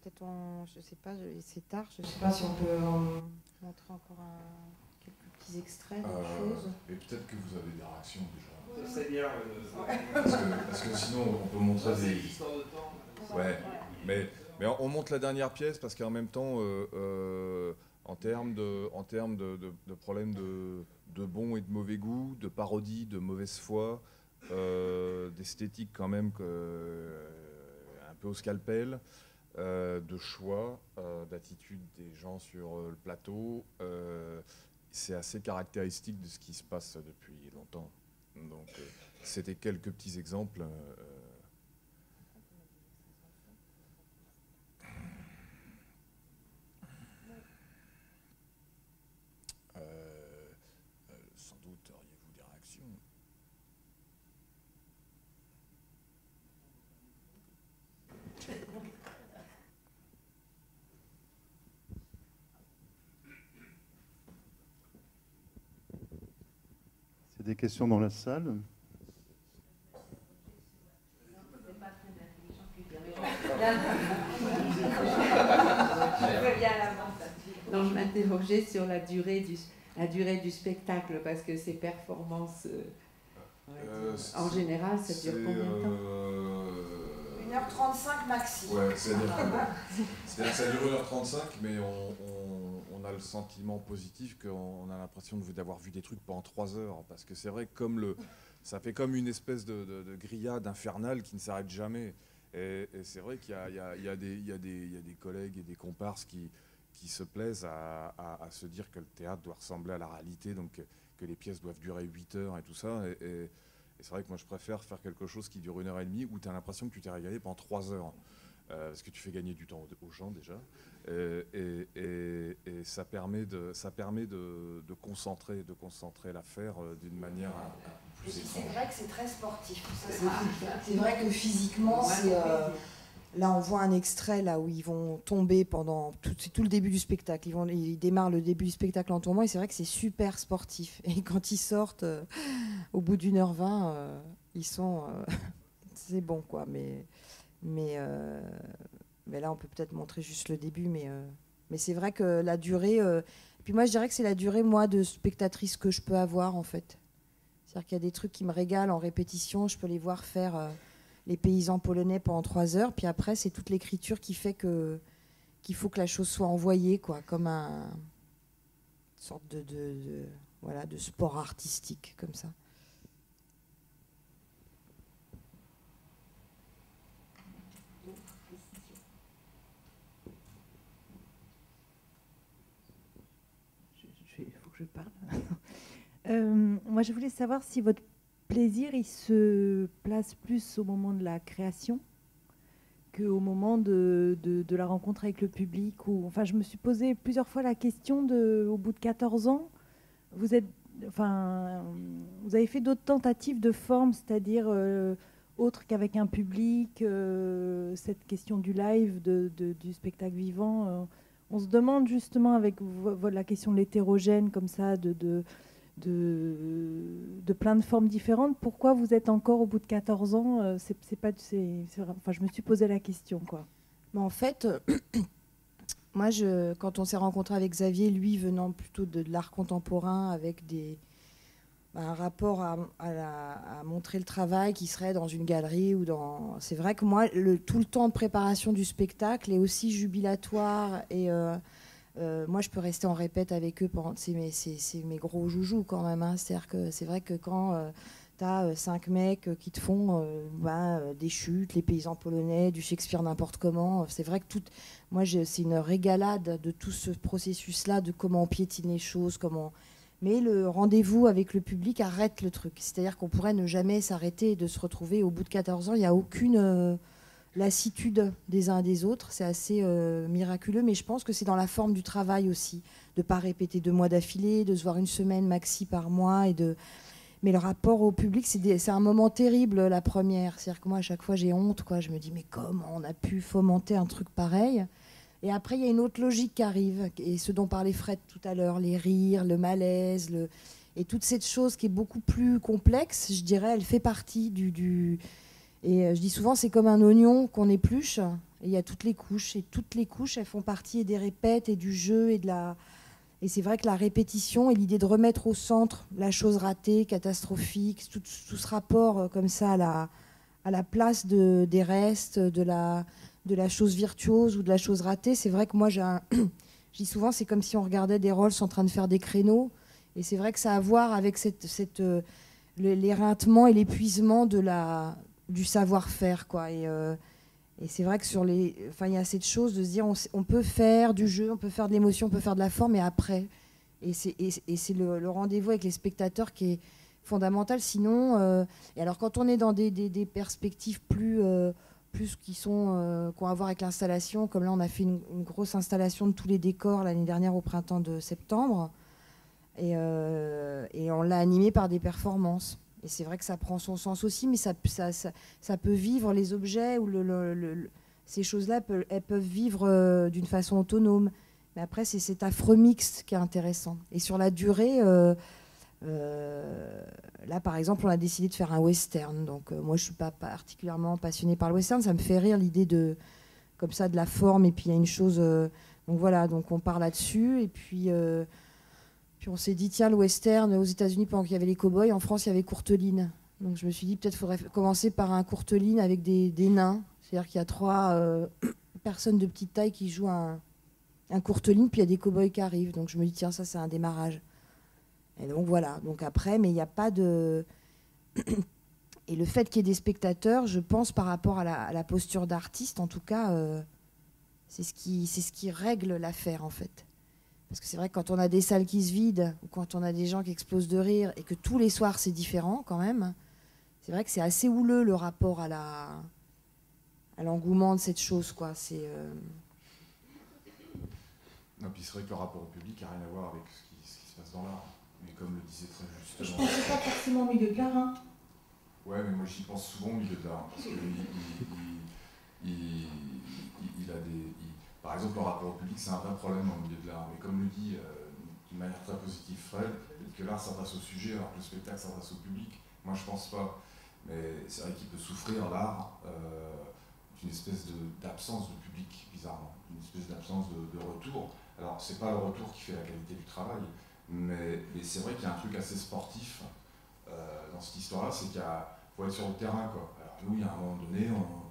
D: Peut-être je sais pas, c'est tard, je sais pas si on peut montrer encore quelques petits extraits de choses.
C: Et peut-être que vous avez des réactions déjà.
B: C'est bien.
C: Parce que sinon, on peut montrer des histoires de temps. Ouais, mais on montre la dernière pièce parce qu'en même temps, en termes de problèmes de bon et de mauvais goût, de parodie, de mauvaise foi, d'esthétique quand même un peu au scalpel, de choix, d'attitude des gens sur le plateau, c'est assez caractéristique de ce qui se passe depuis longtemps. Donc, c'était quelques petits exemples. Sans doute auriez-vous des réactions.
A: C'est des questions dans la salle.
L: Non, je m'interrogeais sur la durée du spectacle, parce que ces performances, en général, ça dure combien de temps
D: 1h35 maxi.
C: Ouais, c'est-à-dire que ça dure 1h35, mais on a le sentiment positif qu'on a l'impression d'avoir vu des trucs pendant 3 heures, parce que c'est vrai que ça fait comme une espèce de grillade infernale qui ne s'arrête jamais. Et c'est vrai qu'il y a des collègues et des comparses qui se plaisent à se dire que le théâtre doit ressembler à la réalité, donc que les pièces doivent durer 8 heures et tout ça. Et c'est vrai que moi, je préfère faire quelque chose qui dure 1h30 où tu as l'impression que tu t'es régalé pendant 3 heures. Parce que tu fais gagner du temps aux gens déjà. Et ça permet de concentrer l'affaire d'une manière plus étrange.
D: C'est vrai que c'est très sportif. C'est vrai que physiquement, là on voit un extrait là où ils vont tomber pendant tout le début du spectacle. Ils démarrent le début du spectacle en tombant et c'est vrai que c'est super sportif. Et quand ils sortent, au bout d'1h20, ils sont... c'est bon quoi, mais là on peut peut-être montrer juste le début, mais c'est vrai que la durée... puis moi je dirais que c'est la durée, moi, de spectatrice que je peux avoir en fait. C'est-à-dire qu'il y a des trucs qui me régalent en répétition, je peux les voir faire les paysans polonais pendant 3 heures, puis après c'est toute l'écriture qui fait qu'il faut que la chose soit envoyée, quoi, comme une sorte voilà, de sport artistique comme ça.
M: Il faut que je parle. Moi, je voulais savoir si votre plaisir, il se place plus au moment de la création qu'au moment de la rencontre avec le public. Enfin, je me suis posé plusieurs fois la question au bout de 14 ans, vous avez fait d'autres tentatives de forme, c'est-à-dire autres qu'avec un public, cette question du live, du spectacle vivant. On se demande justement avec la question de l'hétérogène, comme ça, de plein de formes différentes, pourquoi vous êtes encore au bout de 14 ans enfin, je me suis posé la question, quoi.
D: Mais en fait, moi, quand on s'est rencontré avec Xavier, lui venant plutôt de l'art contemporain, avec un rapport à montrer le travail qui serait dans une galerie ou dans... C'est vrai que moi, tout le temps de préparation du spectacle est aussi jubilatoire et... moi, je peux rester en répète avec eux pendant. C'est mes gros joujoux quand même. Hein. C'est-à-dire que c'est vrai que quand tu as 5 mecs qui te font des chutes, les paysans polonais, du Shakespeare n'importe comment, c'est vrai que moi, c'est une régalade de tout ce processus-là, de comment on piétine les choses, Mais le rendez-vous avec le public arrête le truc. C'est-à-dire qu'on pourrait ne jamais s'arrêter et de se retrouver au bout de 14 ans. Il n'y a aucune lassitude des uns et des autres, c'est assez miraculeux, mais je pense que c'est dans la forme du travail aussi, de ne pas répéter 2 mois d'affilée, de se voir une semaine maxi par mois, mais le rapport au public, c'est un moment terrible, la première. C'est-à-dire que moi, à chaque fois, j'ai honte, quoi. Je me dis, mais comment on a pu fomenter un truc pareil? Et après, il y a une autre logique qui arrive, et ce dont parlait Fred tout à l'heure, les rires, le malaise, et toute cette chose qui est beaucoup plus complexe, je dirais, elle fait partie Et je dis souvent, c'est comme un oignon qu'on épluche, et il y a toutes les couches. Et toutes les couches, elles font partie des répètes et du jeu. Et c'est vrai que la répétition et l'idée de remettre au centre la chose ratée, catastrophique, tout ce rapport comme ça à la place des restes, de la chose virtuose ou de la chose ratée, c'est vrai que moi, je dis souvent, c'est comme si on regardait des Rolls en train de faire des créneaux. Et c'est vrai que ça a à voir avec l'éreintement et l'épuisement du savoir-faire, quoi. Et c'est vrai que il y a cette chose de se dire on peut faire du jeu, on peut faire de l'émotion, on peut faire de la forme, mais après. Et c'est le rendez-vous avec les spectateurs qui est fondamental. Sinon, et alors quand on est dans des perspectives plus qui ont à voir avec l'installation, comme là on a fait une grosse installation de tous les décors l'année dernière au printemps de septembre, et on l'a animé par des performances. Et c'est vrai que ça prend son sens aussi, mais ça peut vivre, les objets ou ces choses-là, elles peuvent vivre d'une façon autonome. Mais après, c'est cet affreux mixte qui est intéressant. Et sur la durée, là, par exemple, on a décidé de faire un western. Donc, moi, je ne suis pas particulièrement passionnée par le western. Ça me fait rire l'idée comme ça, de la forme. Et puis, il y a une chose... donc, voilà, donc on part là-dessus. Et puis on s'est dit, tiens, le western, aux États-Unis, pendant qu'il y avait les cow-boys, en France, il y avait Courteline. Donc je me suis dit, peut-être qu'il faudrait commencer par un Courteline avec des nains. C'est-à-dire qu'il y a 3 personnes de petite taille qui jouent un Courteline, puis il y a des cow-boys qui arrivent. Donc je me dis, tiens, ça, c'est un démarrage. Et donc voilà. Donc après, mais il n'y a pas de... Et le fait qu'il y ait des spectateurs, je pense, par rapport à la posture d'artiste, en tout cas, c'est ce qui règle l'affaire, en fait. Parce que c'est vrai que quand on a des salles qui se vident, ou quand on a des gens qui explosent de rire, et que tous les soirs c'est différent quand même, c'est vrai que c'est assez houleux le rapport à l'engouement de cette chose, quoi.
C: Non, puis c'est vrai que le rapport au public n'a rien à voir avec ce qui se passe dans l'art. Mais comme le disait très
M: Je
C: justement...
M: ne pensais pas forcément au milieu de l'art, hein.
C: Ouais, mais moi j'y pense souvent au milieu de l'art. Parce qu'il a des... Par exemple, le rapport au public, c'est un vrai problème au milieu de l'art. Mais comme le dit d'une manière très positive Fred, que l'art s'adresse au sujet alors que le spectacle s'adresse au public. Moi, je pense pas. Mais c'est vrai qu'il peut souffrir, l'art, d'une espèce d'absence de public, bizarrement. Une espèce d'absence de retour. Alors, c'est pas le retour qui fait la qualité du travail, mais c'est vrai qu'il y a un truc assez sportif dans cette histoire-là, c'est qu'il faut être sur le terrain, quoi. Alors nous, il y a un moment donné, on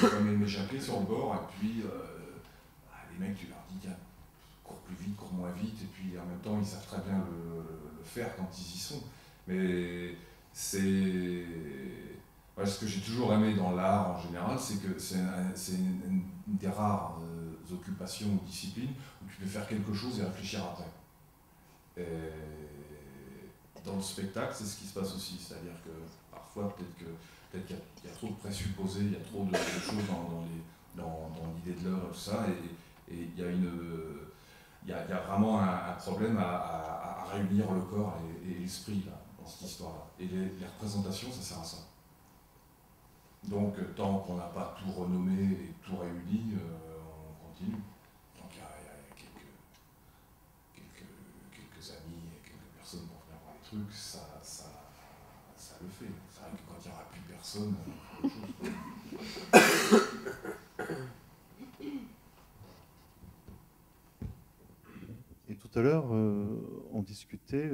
C: peut quand même m'échapper sur le bord, et puis... les mecs, tu leur dis, tiens, courent plus vite, courent moins vite, et puis en même temps, ils savent très bien le faire quand ils y sont. Mais c'est... Ouais, ce que j'ai toujours aimé dans l'art en général, c'est que c'est une des rares occupations ou disciplines où tu peux faire quelque chose et réfléchir après. Et dans le spectacle, c'est ce qui se passe aussi, c'est-à-dire que parfois, peut-être qu'il y a trop de présupposés, il y a trop de choses dans l'idée de l'œuvre et tout ça, et il y a vraiment un problème à réunir le corps et l'esprit là, dans cette histoire-là. Et les représentations, ça sert à ça. Donc, tant qu'on n'a pas tout renommé et tout réuni, on continue. Donc, il y a quelques amis et quelques personnes pour venir voir les trucs, ça le fait. C'est vrai que quand il n'y aura plus personne, autre chose.
A: Et tout à l'heure, on discutait,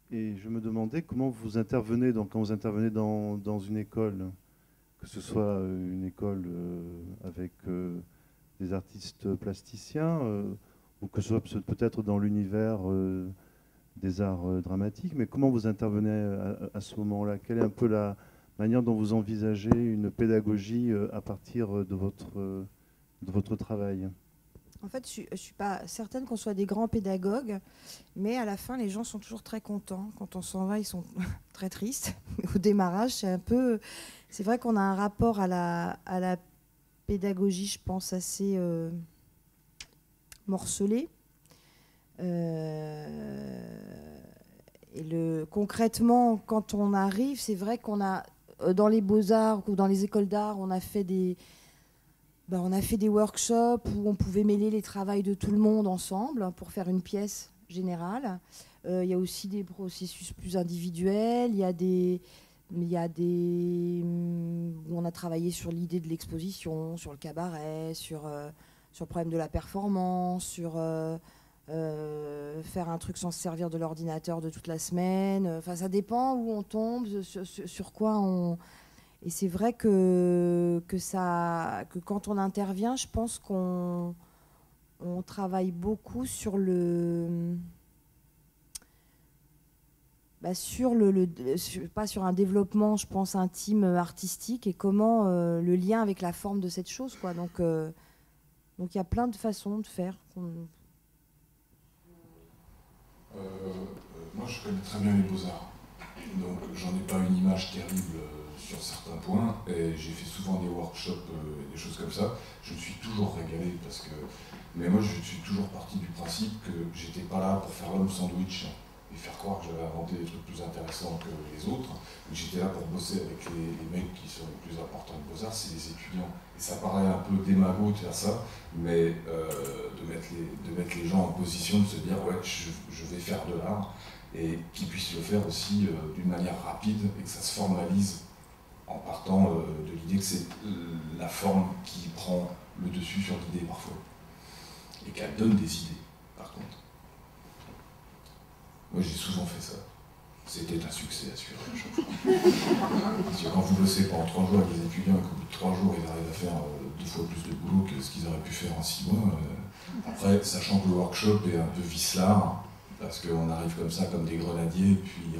A: et je me demandais comment vous intervenez, donc quand vous intervenez dans une école, que ce soit une école avec des artistes plasticiens, ou que ce soit peut-être dans l'univers des arts dramatiques, mais comment vous intervenez à ce moment-là? Quelle est un peu la manière dont vous envisagez une pédagogie à partir de votre travail?
D: En fait, je ne suis pas certaine qu'on soit des grands pédagogues, mais à la fin, les gens sont toujours très contents. Quand on s'en va, ils sont très tristes. Au démarrage, c'est vrai qu'on a un rapport à la pédagogie, je pense, assez morcelé. Concrètement, quand on arrive, c'est vrai qu'on a, dans les beaux-arts ou dans les écoles d'art, on a fait des workshops où on pouvait mêler les travails de tout le monde ensemble pour faire une pièce générale. Il y a aussi des processus plus individuels. Il y a des où on a travaillé sur l'idée de l'exposition, sur le cabaret, sur le problème de la performance, sur faire un truc sans se servir de l'ordinateur de toute la semaine. Enfin, ça dépend où on tombe, sur quoi on... Et c'est vrai que quand on intervient, je pense qu'on travaille beaucoup sur pas sur un développement, je pense, intime, artistique, et comment le lien avec la forme de cette chose, quoi. Donc il y a plein de façons de faire.
C: Moi, je connais très bien les beaux-arts, donc j'en ai pas une image terrible sur certains points, et j'ai fait souvent des workshops et des choses comme ça. Je me suis toujours régalé parce que... Mais moi, je suis toujours parti du principe que j'étais pas là pour faire l'homme sandwich et faire croire que j'avais inventé des trucs plus intéressants que les autres. J'étais là pour bosser avec les mecs qui sont les plus importants de Beaux-Arts, c'est les étudiants. Et ça paraît un peu démago de faire ça, mais de mettre les gens en position de se dire ouais, je vais faire de l'art, et qu'ils puissent le faire aussi d'une manière rapide et que ça se formalise en partant de l'idée que c'est la forme qui prend le dessus sur l'idée parfois, et qu'elle donne des idées, par contre. Moi j'ai souvent fait ça. C'était un succès assuré à chaque fois. Parce que quand vous bossez pendant 3 jours avec des étudiants et qu'au bout de 3 jours ils arrivent à faire 2 fois plus de boulot que ce qu'ils auraient pu faire en 6 mois, après, sachant que le workshop est un peu vicelard, parce qu'on arrive comme ça, comme des grenadiers, et puis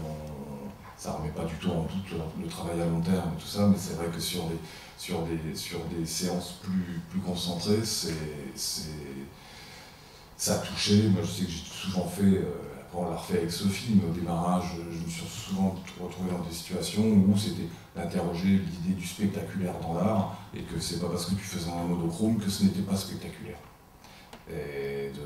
C: ça ne remet pas du tout en doute le travail à long terme et tout ça, mais c'est vrai que sur des séances plus concentrées, ça a touché. Moi je sais que j'ai souvent fait, après on l'a refait avec Sophie, mais au démarrage je me suis souvent retrouvé dans des situations où c'était d'interroger l'idée du spectaculaire dans l'art, et que c'est pas parce que tu faisais un monochrome que ce n'était pas spectaculaire. Et de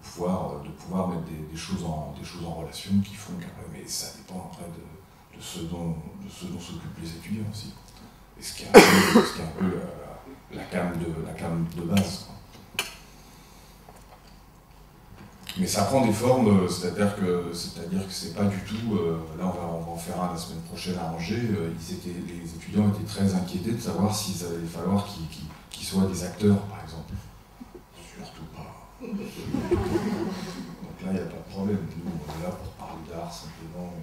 C: pouvoir mettre des choses en relation qui font qu'après, mais ça dépend après de ce dont s'occupent les étudiants aussi. Et ce qui est un peu la came de base. Mais ça prend des formes, c'est-à-dire que c'est pas du tout. Là, on va en faire un la semaine prochaine à Angers. Les étudiants étaient très inquiétés de savoir s'il allait falloir qu'ils soient des acteurs, par exemple. Surtout pas. Donc là, il n'y a pas de problème. Nous, on est là pour parler d'art simplement, et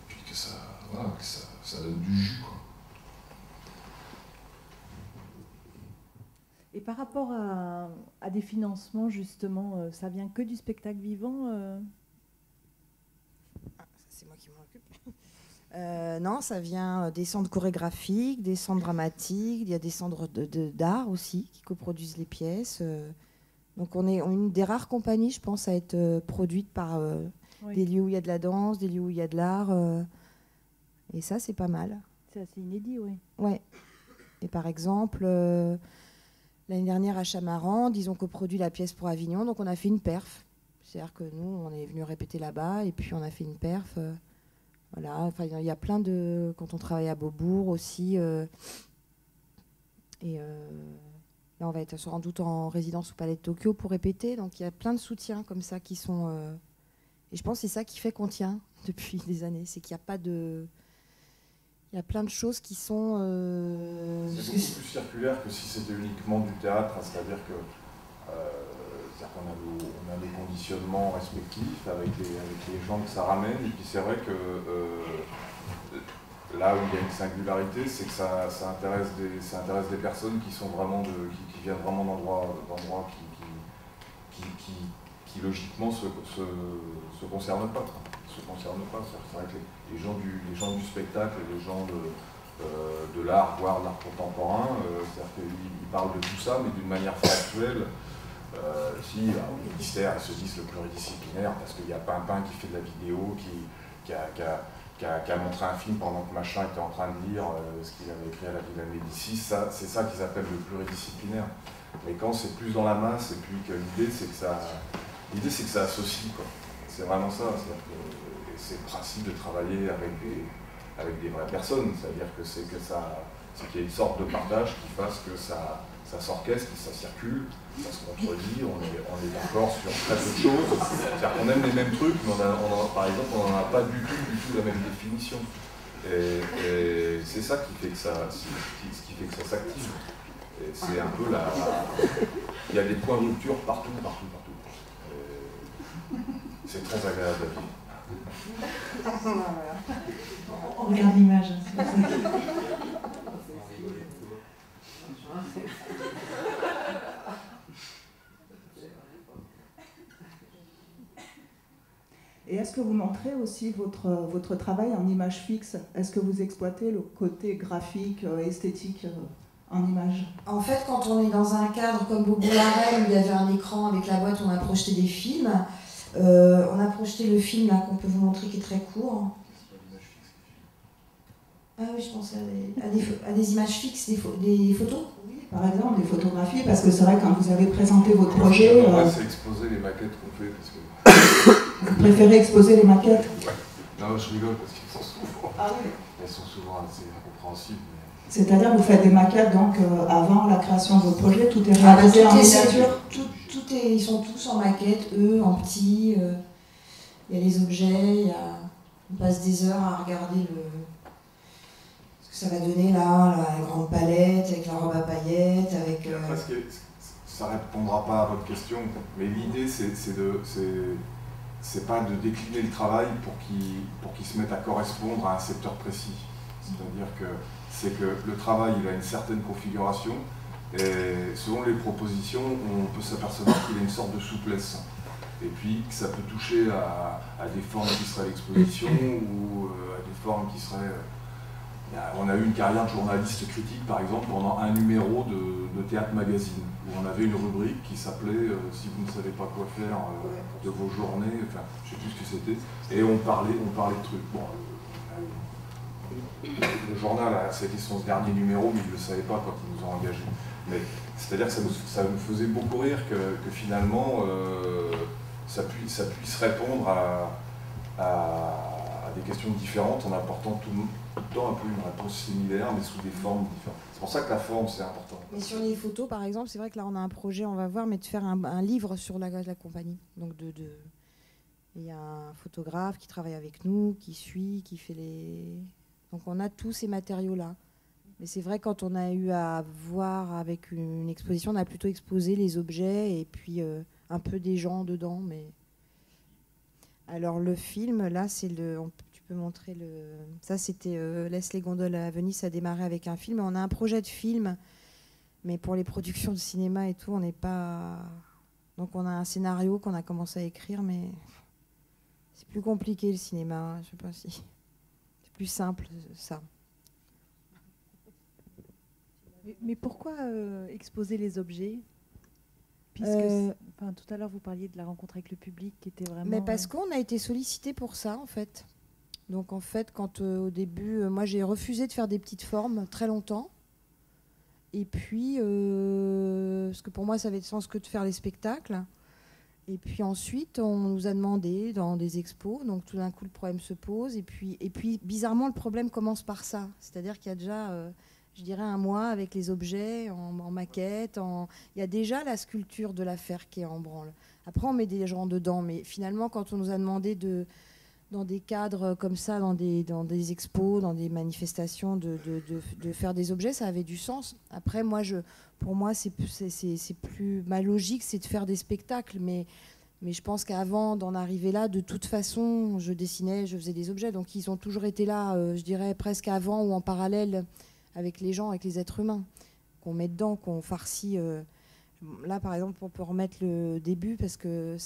C: puis que ça donne du jus, quoi.
M: par rapport à des financements, justement, ça vient que du spectacle vivant
D: C'est moi qui m'en occupe. Non, ça vient des centres chorégraphiques, des centres dramatiques, il y a des centres d'art aussi qui coproduisent les pièces. Donc on est une des rares compagnies, je pense, à être produite par des lieux où il y a de la danse, des lieux où il y a de l'art. Et ça, c'est pas mal.
M: C'est assez inédit, oui.
D: Ouais. Et par exemple, l'année dernière à Chamarande, ils ont coproduit la pièce pour Avignon, donc on a fait une perf. C'est-à-dire que nous, on est venu répéter là-bas et puis on a fait une perf. Voilà. Enfin, il y a plein de... Quand on travaille à Beaubourg aussi. Là, on va être sans doute en résidence au Palais de Tokyo pour répéter. Donc il y a plein de soutiens comme ça qui sont... Et je pense que c'est ça qui fait qu'on tient depuis des années. C'est qu'il n'y a pas de... Il y a plein de choses qui sont...
C: C'est beaucoup plus circulaire que si c'était uniquement du théâtre, c'est-à-dire que qu'on a des conditionnements respectifs avec les gens que ça ramène, et puis c'est vrai que là où il y a une singularité, c'est que ça intéresse des personnes qui sont vraiment qui viennent vraiment d'endroits qui logiquement se concernent pas. C'est vrai que les gens du spectacle, les gens de l'art, voire de l'art contemporain, c'est-à-dire qu'ils parlent de tout ça, mais d'une manière factuelle. Au ministère, ils se disent le pluridisciplinaire, parce qu'il y a Pimpin qui fait de la vidéo, qui a montré un film pendant que machin était en train de lire ce qu'il avait écrit à la Villa Médicis. C'est ça qu'ils appellent le pluridisciplinaire. Mais quand c'est plus dans la masse, et puis que l'idée c'est que ça associe, quoi. C'est vraiment ça. C'est le principe de travailler avec des vraies personnes, c'est-à-dire que c'est qu'il y ait une sorte de partage qui fasse que ça s'orchestre, que ça circule, ça se contredit, on est d'accord sur très peu de choses. C'est-à-dire qu'on aime les mêmes trucs, mais par exemple, on n'en a pas du tout la même définition. Et c'est ça qui fait que ça s'active. Et c'est un peu il y a des points de rupture partout. C'est très agréable à vivre.
M: On regarde l'image.
N: Et est-ce que vous montrez aussi votre travail en image fixe? Est-ce que vous exploitez le côté graphique, esthétique en image?
D: En fait, quand on est dans un cadre comme Beaubourg-la-Reine, où il y avait un écran avec la boîte, on a projeté des films. On a projeté le film là qu'on peut vous montrer qui est très court. Ah oui, je pense à des images fixes, des photos.
N: Oui, par exemple, des photographies, parce que c'est vrai, quand vous avez présenté votre projet...
C: c'est exposer les maquettes qu'on fait, parce que...
N: Vous préférez exposer les maquettes?
C: Ouais. Non, je rigole, parce qu'elles sont souvent assez incompréhensibles.
N: C'est-à-dire vous faites des maquettes, donc avant la création de votre projet, tout est réalisé en miniature?
D: Ils sont tous en maquette, eux, en petit. Il y a les objets, on passe des heures à regarder ce que ça va donner là, la grande palette, avec la robe à paillettes, avec...
C: Ça ne répondra pas à votre question, mais l'idée c'est pas de décliner le travail pour qu'il se mette à correspondre à un secteur précis. C'est-à-dire que le travail il a une certaine configuration, et selon les propositions, on peut s'apercevoir qu'il y a une sorte de souplesse. Et puis que ça peut toucher à des formes qui seraient à l'exposition ou à des formes qui seraient... On a eu une carrière de journaliste critique, par exemple, pendant un numéro de Théâtre Magazine, où on avait une rubrique qui s'appelait « Si vous ne savez pas quoi faire de vos journées », enfin, je ne sais plus ce que c'était, et on parlait de trucs. Bon, le journal, c'était son dernier numéro, mais ils ne le savaient pas quand ils nous ont engagés. Mais c'est-à-dire que ça nous faisait beaucoup rire que finalement ça puisse répondre à des questions différentes en apportant tout le temps un peu une réponse similaire mais sous des formes différentes. C'est pour ça que la forme c'est important.
D: Mais sur les photos par exemple, c'est vrai que là on a un projet, on va voir, mais de faire un livre sur la compagnie. Donc il y a un photographe qui travaille avec nous, qui suit, qui fait les... Donc on a tous ces matériaux-là. Mais c'est vrai, quand on a eu à voir avec une exposition, on a plutôt exposé les objets et puis un peu des gens dedans. Mais... Alors le film, là, c'est tu peux montrer le... Ça, c'était Laisse les gondoles à Venise, ça a démarré avec un film. On a un projet de film, Mais pour les productions de cinéma et tout, on n'est pas... Donc on a un scénario qu'on a commencé à écrire, mais c'est plus compliqué le cinéma, hein. Je sais pas si... C'est plus simple, ça.
M: Mais pourquoi exposer les objets? Puisque tout à l'heure, vous parliez de la rencontre avec le public qui était vraiment...
D: Mais parce qu'on a été sollicité pour ça, en fait. Donc, en fait, quand au début, moi, j'ai refusé de faire des petites formes très longtemps. Et puis, parce que pour moi, ça avait de sens que de faire les spectacles. Et puis ensuite, on nous a demandé dans des expos. Donc, tout d'un coup, le problème se pose. Et puis bizarrement, le problème commence par ça. C'est-à-dire qu'il y a déjà... je dirais un mois avec les objets en maquette. Il y a déjà la sculpture de l'affaire qui est en branle. Après, on met des gens dedans. Mais finalement, quand on nous a demandé dans des cadres comme ça, dans des expos, dans des manifestations, de faire des objets, ça avait du sens. Après, pour moi, c'est plus... Ma logique, c'est de faire des spectacles. Mais je pense qu'avant d'en arriver là, de toute façon, je dessinais, je faisais des objets. Donc, ils ont toujours été là, je dirais, presque avant ou en parallèle avec les gens, avec les êtres humains, qu'on met dedans, qu'on farcit. Là, par exemple, on peut remettre le début, parce que...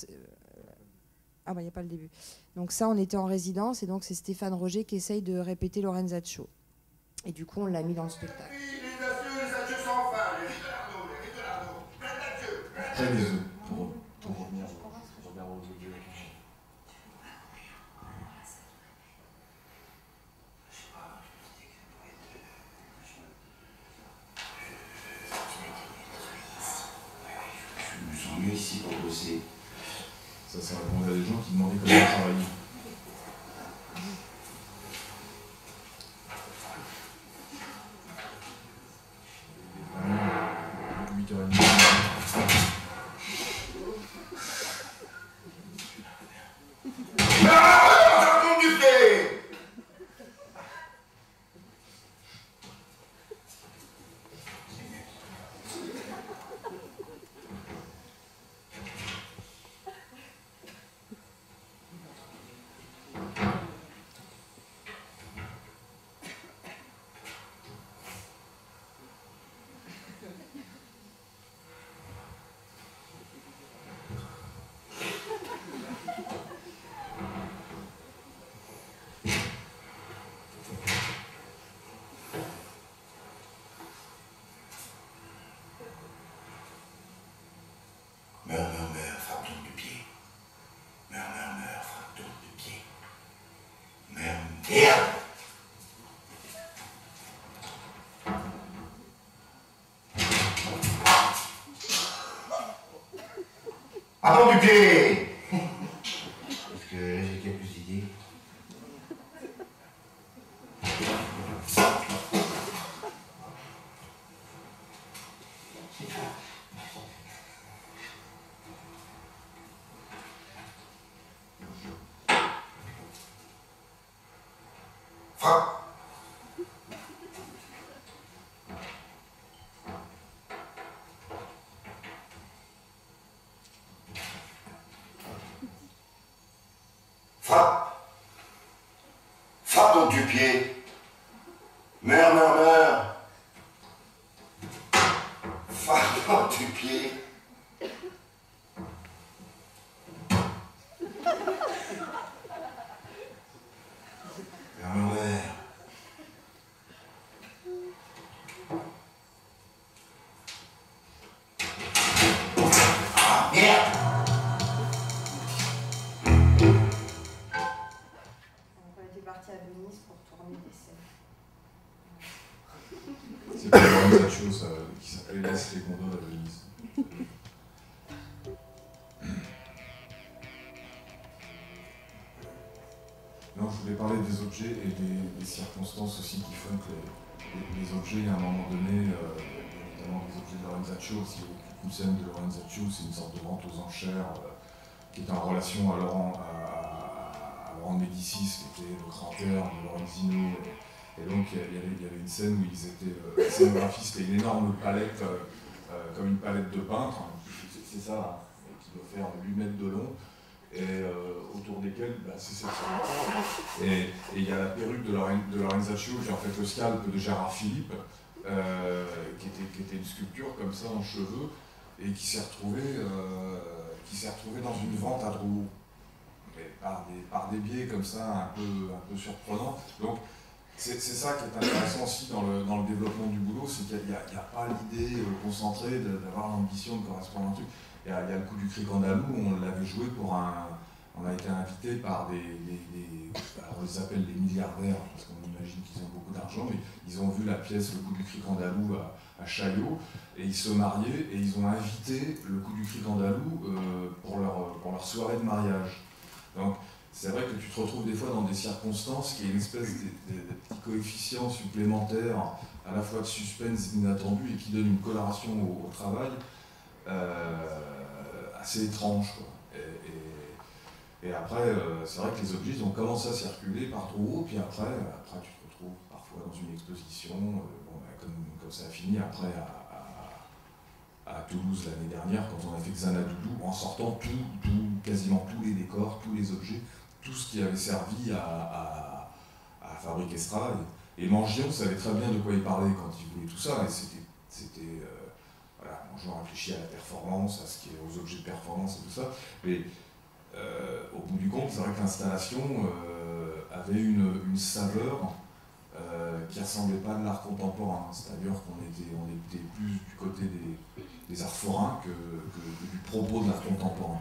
D: il n'y a pas le début. Donc ça, on était en résidence, et donc c'est Stéphane Roger qui essaye de répéter Lorenzaccio. Et du coup, on l'a mis dans le spectacle.
E: Les adieux sans fin, les Rigolardo, plein d'adieux.
C: Très des œufs, pour revenir aux objets.
E: Mieux ici pour bosser.
C: Ça répondait à des gens qui demandaient comment travailler.
E: Meurs, frappe tombe du pied. Meurs, frappe tombe du pied. Merde. À tombe du pied. Parce que là, j'ai quelques idées. Frappe donc du pied. Meurs. Frappe donc du pied. Meurs. Ah, merde.
D: Parti à Venise pour tourner des scènes.
C: C'est pas vraiment cette chose qui s'appelait Laisse les gondoles à Venise. Non, je voulais parler des objets et des circonstances aussi qui font que les objets, à un moment donné, notamment les objets de Lorenzaccio, aussi une scène de Lorenzaccio, c'est une sorte de vente aux enchères qui est en relation à Laurent Médicis, qui était le grand-père de Lorenzino. Et donc il y avait une scène où ils étaient scénographistes et une énorme palette, comme une palette de peintre, c'est ça, qui doit faire 8 mètres de long, et autour desquels, c'est cette scène. Et il y a la perruque de Lorenzaccio, qui est en fait le scalp de Gérard Philippe, qui était une sculpture comme ça en cheveux, et qui s'est retrouvée dans une vente à Drouot, mais par des biais comme ça un peu surprenants. Donc c'est ça qui est intéressant aussi dans le développement du boulot, c'est qu'il n'y a pas l'idée concentrée d'avoir l'ambition de correspondre à un truc. Il y a le coup du cric andalou, on l'avait joué on a été invité par alors on les appelle les milliardaires, parce qu'on imagine qu'ils ont beaucoup d'argent, mais ils ont vu la pièce Le coup du cric andalou à Chaillot, et ils se mariaient, et ils ont invité Le coup du cric andalou pour leur soirée de mariage. Donc c'est vrai que tu te retrouves des fois dans des circonstances qui est une espèce de petit coefficient supplémentaire, à la fois de suspense inattendu, et qui donne une coloration au travail assez étrange, quoi. Et après, c'est vrai que les objets ils ont commencé à circuler par Drouot, puis après tu te retrouves parfois dans une exposition, comme ça a fini après à Toulouse l'année dernière, quand on a fait Xanadoudou, en sortant quasiment tous les décors, tous les objets, tout ce qui avait servi à Fabrique Estra. Et Mangion savait très bien de quoi il parlait quand il voulait tout ça, et c'était voilà, Mangion réfléchit à la performance, aux objets de performance et tout ça, mais au bout du compte, c'est vrai que l'installation avait une saveur qui ne ressemblait pas de l'art contemporain, c'est-à-dire qu'on était plus du côté des arts forains que du propos de l'art contemporain.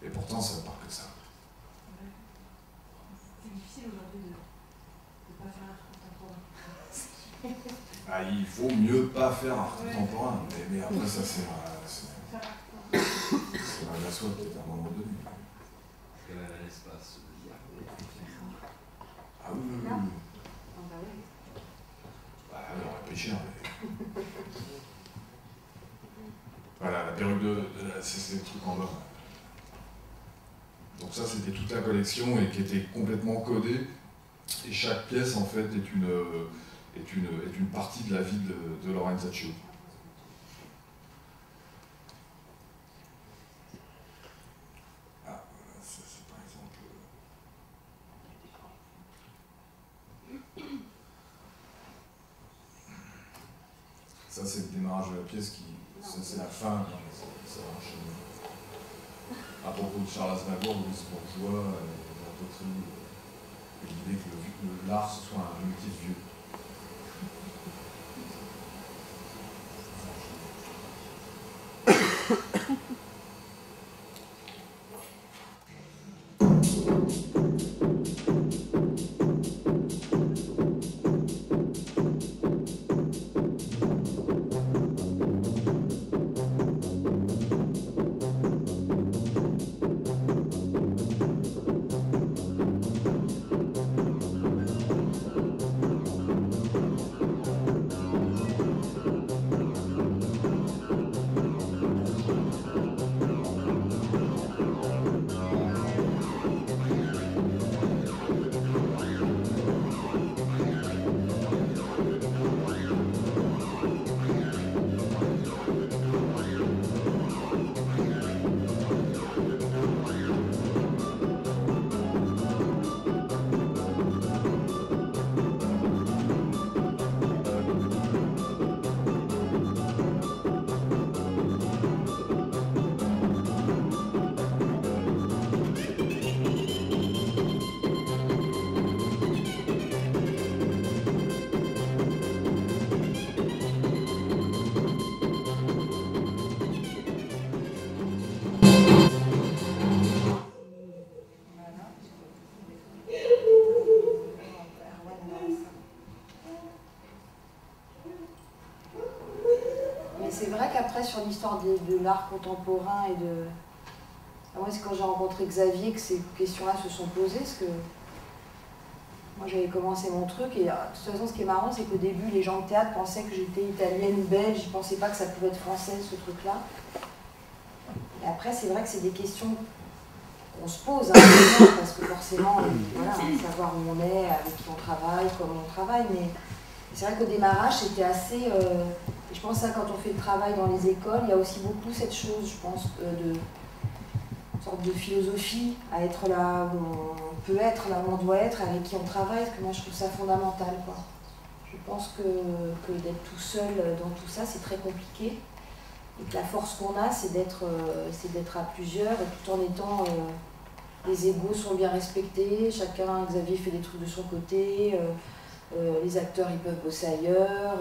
C: Et pourtant, ça ne parle que ça.
F: C'est difficile aujourd'hui de ne pas faire art contemporain.
C: Il vaut mieux pas faire art contemporain, mais après ça c'est la soie peut-être à un moment donné.
J: Il y a l'espace.
C: Ah oui. On aurait pris cher. Mais... voilà, la perruque c'est le truc en bas. Donc ça c'était toute la collection et qui était complètement codée. Et chaque pièce en fait est une partie de la vie de Lorenzaccio. Ça c'est par exemple... Ça c'est le démarrage de la pièce ça c'est la fin, ça enchaîne. À propos de Charles Aznavour, Louis Bourgeois, la poterie, l'idée que l'art ce soit un motif vieux.
D: Sur l'histoire de l'art contemporain et de... Moi, c'est quand j'ai rencontré Xavier que ces questions-là se sont posées, parce que moi j'avais commencé mon truc, et de toute façon ce qui est marrant c'est qu'au début les gens de théâtre pensaient que j'étais italienne ou belge, ils ne pensaient pas que ça pouvait être français ce truc-là. Et après c'est vrai que c'est des questions qu'on se pose, parce que forcément, voilà, savoir où on est, avec qui on travaille, comment on travaille, mais c'est vrai qu'au démarrage c'était assez... Et je pense que quand on fait le travail dans les écoles, il y a aussi beaucoup cette chose, je pense, sorte de philosophie, à être là où on peut être, là où on doit être, avec qui on travaille, parce que moi je trouve ça fondamental, quoi. Je pense que d'être tout seul dans tout ça, c'est très compliqué. Et que la force qu'on a, c'est d'être à plusieurs, tout en étant... les égos sont bien respectés, chacun, Xavier fait des trucs de son côté, les acteurs ils peuvent bosser ailleurs,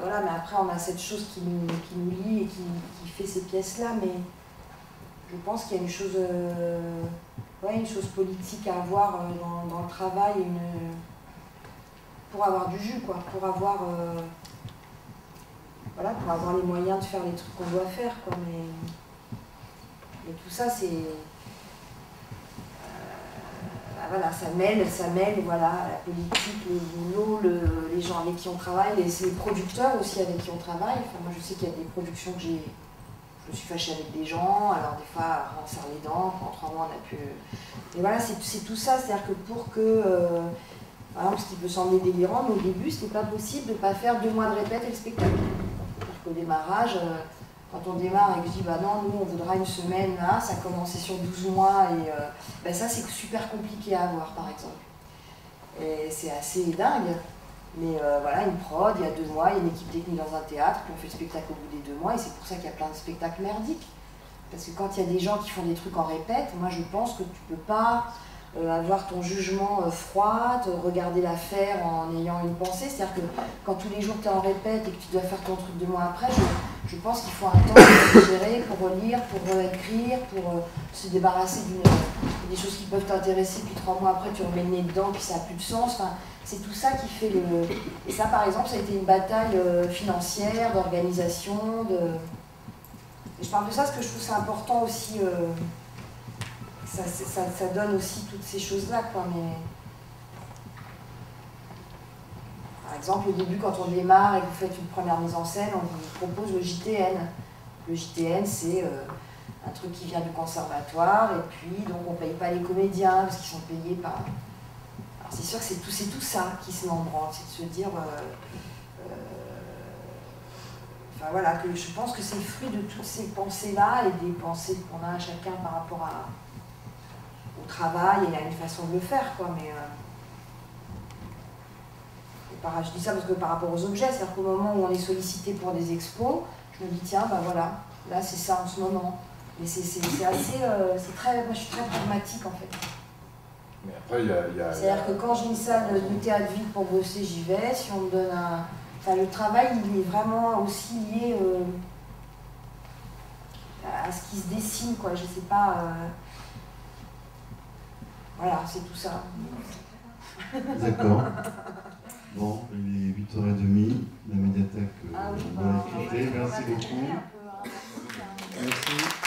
D: voilà, mais après on a cette chose qui nous lie et qui fait ces pièces-là, mais je pense qu'il y a une chose politique à avoir dans le travail, pour avoir du jus, quoi, pour avoir les moyens de faire les trucs qu'on doit faire, quoi, mais tout ça c'est... voilà, ça mêle voilà, la politique, le boulot, les gens avec qui on travaille, les producteurs aussi avec qui on travaille. Enfin, moi je sais qu'il y a des productions que je me suis fâchée avec des gens, alors des fois on serre les dents, pendant 3 mois on a pu... Et voilà, c'est tout ça, c'est-à-dire que pour que... par exemple, ce qui peut sembler délirant, mais au début c'était pas possible de ne pas faire 2 mois de répète et le spectacle. C'est-à-dire qu'au démarrage... Quand on démarre et que je dis bah non, nous on voudra une semaine, là, ça a commencé sur 12 mois et ça c'est super compliqué à avoir par exemple. Et c'est assez dingue, mais voilà, une prod, il y a 2 mois, il y a une équipe technique dans un théâtre, puis on fait le spectacle au bout des 2 mois et c'est pour ça qu'il y a plein de spectacles merdiques. Parce que quand il y a des gens qui font des trucs en répète, moi je pense que tu peux pas avoir ton jugement froid, regarder l'affaire en ayant une pensée. C'est-à-dire que quand tous les jours tu es en répète et que tu dois faire ton truc 2 mois après, je pense qu'il faut un temps pour gérer, pour relire, pour écrire, pour se débarrasser des choses qui peuvent t'intéresser, puis 3 mois après tu remets le nez dedans, puis ça n'a plus de sens. Enfin, c'est tout ça qui fait le... Et ça par exemple, ça a été une bataille financière, d'organisation, Et je parle de ça parce que je trouve ça important aussi... Ça donne aussi toutes ces choses-là, quoi, mais... Par exemple, au début, quand on démarre et que vous faites une première mise en scène, on vous propose le JTN. Le JTN, c'est un truc qui vient du conservatoire, et puis, donc, on ne paye pas les comédiens, parce qu'ils sont payés par... Alors, c'est sûr que c'est tout ça qui se met en branle, c'est de se dire... Enfin, voilà, que je pense que c'est le fruit de toutes ces pensées-là, et des pensées qu'on a chacun par rapport au travail et à une façon de le faire, quoi, mais... je dis ça parce que par rapport aux objets, c'est-à-dire qu'au moment où on est sollicité pour des expos, je me dis tiens, ben voilà, là c'est ça en ce moment. Mais c'est assez, moi je suis très pragmatique en fait.
C: Mais après il y a...
D: C'est-à-dire que quand j'ai une salle de théâtre vide pour bosser, j'y vais. Si on me donne un... Enfin le travail, il est vraiment aussi lié à ce qui se dessine, quoi, je sais pas... Voilà, c'est tout ça.
A: D'accord. Bon, il est 8h30, la médiathèque va être quittée. Merci beaucoup. Merci.